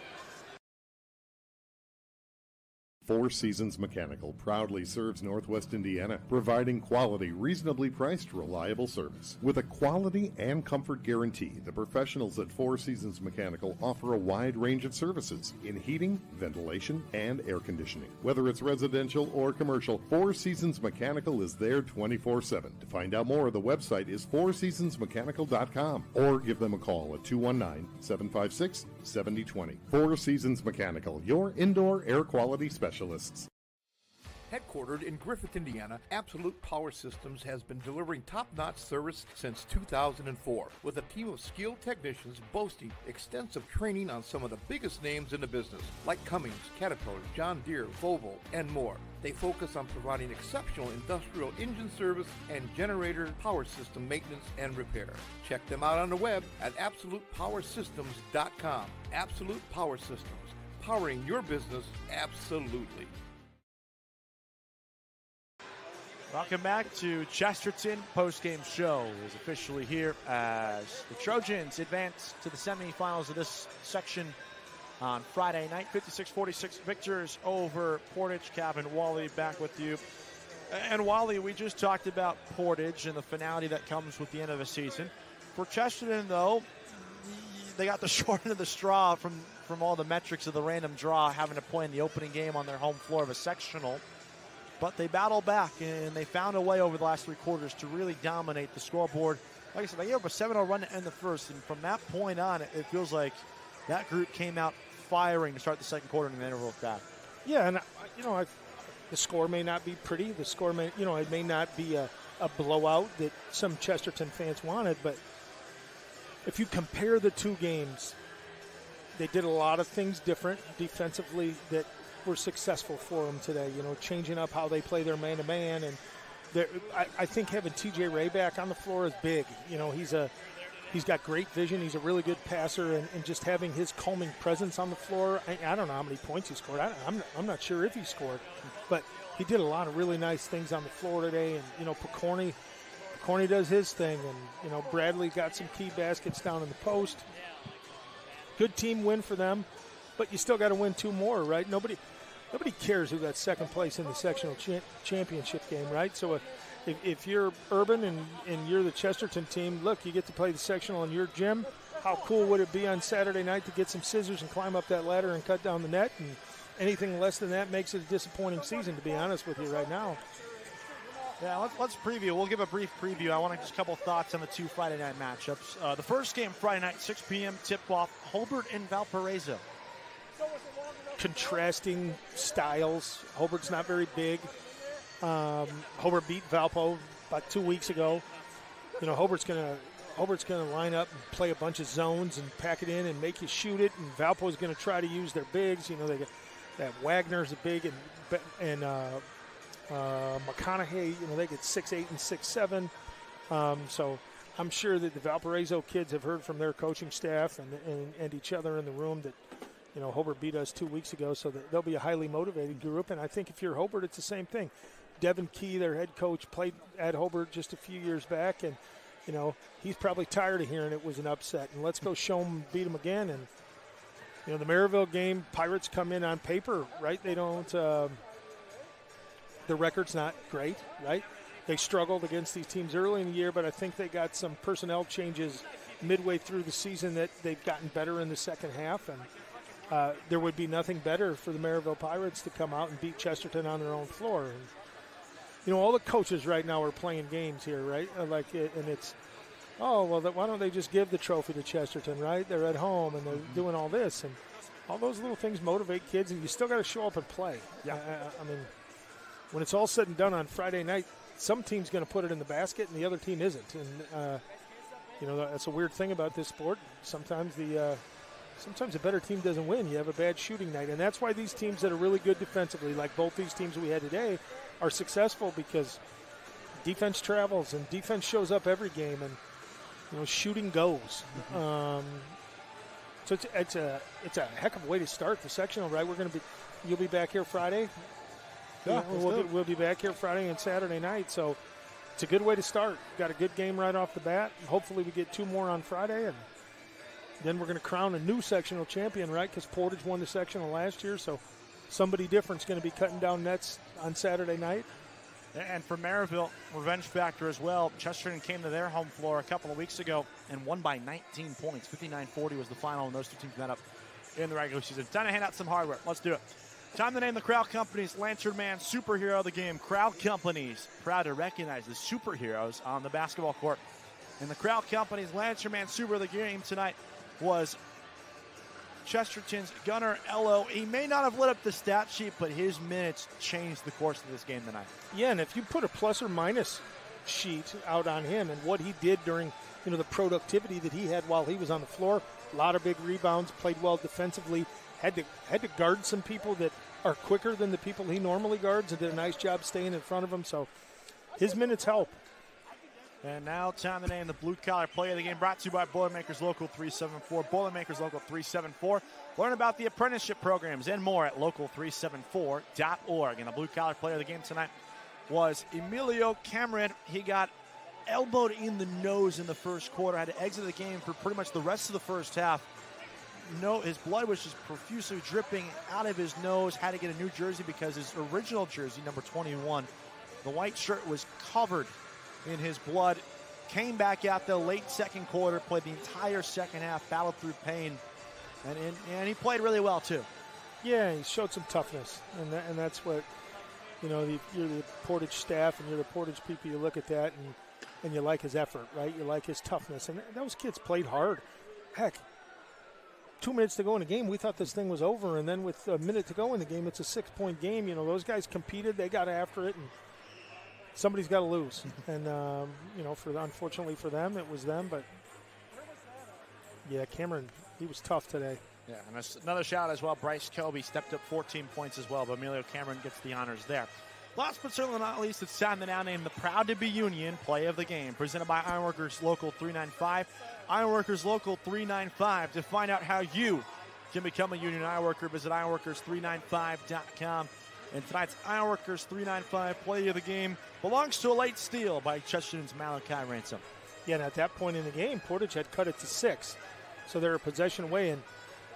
Four Seasons Mechanical proudly serves Northwest Indiana, providing quality, reasonably priced, reliable service. With a quality and comfort guarantee, the professionals at Four Seasons Mechanical offer a wide range of services in heating, ventilation, and air conditioning. Whether it's residential or commercial, Four Seasons Mechanical is there 24/7. To find out more, the website is fourseasonsmechanical.com, or give them a call at 219-756-7020. Four Seasons Mechanical, your indoor air quality specialists. Headquartered in Griffith, Indiana, Absolute Power Systems has been delivering top-notch service since 2004, with a team of skilled technicians boasting extensive training on some of the biggest names in the business, like Cummins, Caterpillar, John Deere, Volvo, and more. They focus on providing exceptional industrial engine service and generator power system maintenance and repair. Check them out on the web at AbsolutePowerSystems.com. Absolute Power Systems, powering your business absolutely. Welcome back to Chesterton. Post-game show is officially here as the Trojans advance to the semifinals of this section on Friday night. 56-46 victors over Portage. Kevin, Wally back with you. And Wally, we just talked about Portage and the finality that comes with the end of a season. For Chesterton, though, they got the short end of the straw from all the metrics of the random draw, having to play in the opening game on their home floor of a sectional. But they battled back, and they found a way over the last 3 quarters to really dominate the scoreboard. Like I said, they gave up a 7-0 run to end the first, and from that point on, it feels like that group came out firing to start the second quarter, and they never looked back. Yeah, and the score may not be pretty. The score may, it may not be a blowout that some Chesterton fans wanted, but if you compare the 2 games, they did a lot of things different defensively that were successful for them today. Changing up how they play their man-to-man, and I think having T.J. Ray back on the floor is big. He's got great vision. He's a really good passer, and just having his calming presence on the floor. I don't know how many points he scored. I'm not sure if he scored, but he did a lot of really nice things on the floor today. And Picorni does his thing, and Bradley got some key baskets down in the post. Good team win for them, but you still got to win 2 more, right? Nobody cares who got second place in the sectional championship game, right? So if you're Urban and you're the Chesterton team, look, you get to play the sectional in your gym. How cool would it be on Saturday night to get some scissors and climb up that ladder and cut down the net? And anything less than that makes it a disappointing season, to be honest with you right now. Yeah, let's preview. We'll give a brief preview. I want to just a couple thoughts on the 2 Friday night matchups. The first game Friday night, 6 p.m. tip-off, Hobart and Valparaiso. Contrasting styles. Hobart's not very big. Hobart beat Valpo about 2 weeks ago. Hobart's gonna line up and play a bunch of zones and pack it in and make you shoot it. And Valpo's gonna try to use their bigs. They got that Wagner's a big, and McConaughey. They get 6'8" and 6'7". So I'm sure that the Valparaiso kids have heard from their coaching staff and each other in the room that Hobart beat us 2 weeks ago, so that they'll be a highly motivated group. And I think if you're Hobart, it's the same thing. Devin Key, their head coach, played at Hobart just a few years back, and he's probably tired of hearing it was an upset. And let's go show them, beat them again. And the Maryville game, Pirates come in on paper, right? They don't. The record's not great, right? They struggled against these teams early in the year, but I think they got some personnel changes midway through the season that they've gotten better in the second half. And there would be nothing better for the Maryville Pirates to come out and beat Chesterton on their own floor. And, all the coaches right now are playing games here, right? And it's, why don't they just give the trophy to Chesterton, right? They're at home and they're doing all this. And all those little things motivate kids, and you still got to show up and play. Yeah. I mean, when it's all said and done on Friday night, some team's going to put it in the basket and the other team isn't. And, that's a weird thing about this sport. Sometimes a better team doesn't win. You have a bad shooting night. And that's why these teams that are really good defensively, like both these teams we had today, are successful, because defense travels and defense shows up every game, and, shooting goes. So it's a heck of a way to start the sectional, right? You'll be back here Friday. Yeah, we'll be back here Friday and Saturday night. So it's a good way to start. Got a good game right off the bat. Hopefully we get 2 more on Friday, and then we're going to crown a new sectional champion, right? Because Portage won the sectional last year, so somebody different's going to be cutting down nets on Saturday night. And for Maryville, revenge factor as well. Chesterton came to their home floor a couple of weeks ago and won by 19 points. 59-40 was the final, and those 2 teams met up in the regular season. Time to hand out some hardware. Let's do it. Time to name the Crowd Companies Lantern Man Superhero of the game. Crowd Companies, proud to recognize the superheroes on the basketball court. And the Crowd Companies Lantern Man Super of the game tonight was Chesterton's Gunnar Ello. He may not have lit up the stat sheet, but his minutes changed the course of this game tonight. Yeah, and if you put a plus or minus sheet out on him and what he did during the productivity that he had while he was on the floor, a lot of big rebounds, played well defensively, had to guard some people that are quicker than the people he normally guards, and did a nice job staying in front of him. So his minutes help. And now time to name the blue-collar player of the game, brought to you by Boilermakers Local 374. Boilermakers Local 374. Learn about the apprenticeship programs and more at local374.org. And the blue-collar player of the game tonight was Emilio Cameron. He got elbowed in the nose in the first quarter, had to exit the game for pretty much the rest of the first half. His blood was just profusely dripping out of his nose, had to get a new jersey because his original jersey, number 21, the white shirt was covered in his blood. Came back out the late second quarter, played the entire second half, battled through pain, and he played really well too. Yeah, he showed some toughness, and that's what, you're the Portage staff and you're the Portage people, you look at that and you like his effort, right? You like his toughness, and those kids played hard. Heck, 2 minutes to go in the game, we thought this thing was over, and then with a minute to go in the game, it's a 6-point game. Those guys competed, they got after it, and somebody's got to lose. And, unfortunately for them, it was them. But, yeah, Cameron, he was tough today. Yeah, and another shout as well. Bryce Kobe stepped up 14 points as well, but Emilio Cameron gets the honors there. Last but certainly not least, it's time to now name the Proud to be Union Play of the Game, presented by Ironworkers Local 395. Ironworkers Local 395. To find out how you can become a union ironworker, visit ironworkers395.com. And tonight's Ironworkers 395 Play of the Game belongs to a late steal by Chesterton's Malachi Ransom. Yeah, and at that point in the game, Portage had cut it to 6. So they're a possession away, and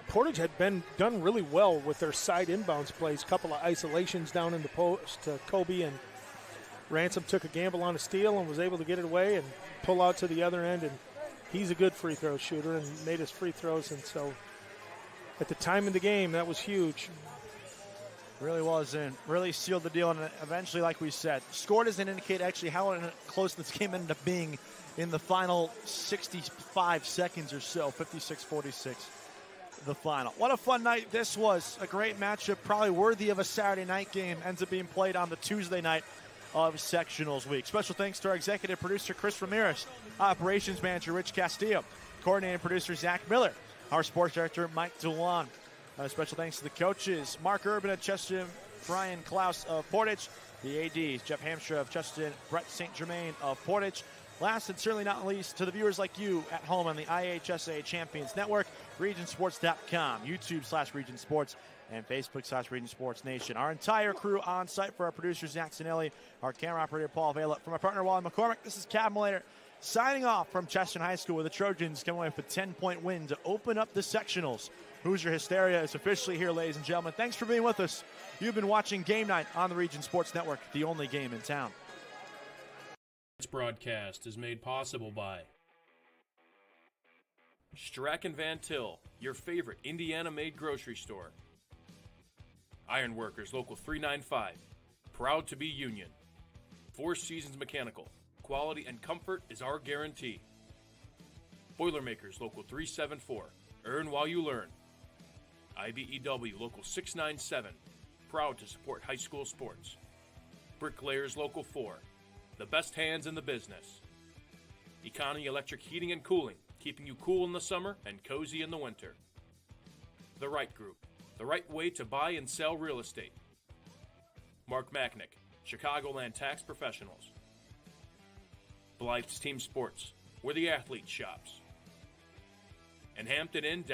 Portage had done really well with their side inbounds plays. Couple of isolations down in the post to Kobe, and Ransom took a gamble on a steal and was able to get it away and pull out to the other end. And he's a good free throw shooter and made his free throws. And so at the time of the game, that was huge. Really was, and really sealed the deal. And eventually, like we said, score doesn't indicate actually how close this game ended up being in the final 65 seconds or so, 56-46. The final. What a fun night this was. A great matchup, probably worthy of a Saturday night game. Ends up being played on the Tuesday night of Sectionals Week. Special thanks to our executive producer, Chris Ramirez, operations manager, Rich Castillo, coordinating producer, Zach Miller, our sports director, Mike DeLon. Special thanks to the coaches, Mark Urban of Chesterton, Brian Klaus of Portage, the ADs, Jeff Hamstra of Chesterton, Brett St. Germain of Portage. Last and certainly not least, to the viewers like you at home on the IHSA Champions Network, regionsports.com, YouTube/Region Sports, and Facebook/Region Sports Nation. Our entire crew on site for our producer, Zach Zanelli, our camera operator, Paul Vela. For my partner, Wally McCormick, this is Cab Malator signing off from Chesterton High School, where the Trojans come away with a 10-point win to open up the sectionals. Hoosier Hysteria is officially here, ladies and gentlemen. Thanks for being with us. You've been watching Game Night on the Region Sports Network, the only game in town. This broadcast is made possible by Strack & Van Til, your favorite Indiana-made grocery store. Ironworkers Local 395, proud to be union. Four Seasons Mechanical, quality and comfort is our guarantee. Boilermakers Local 374, earn while you learn. IBEW Local 697, proud to support high school sports. Bricklayers Local 4, the best hands in the business. Economy Electric Heating and Cooling, keeping you cool in the summer and cozy in the winter. The Right Group, the right way to buy and sell real estate. Mark Macknick, Chicagoland Tax Professionals. Blythe's Team Sports, where the athlete shops. And Hampton Inn down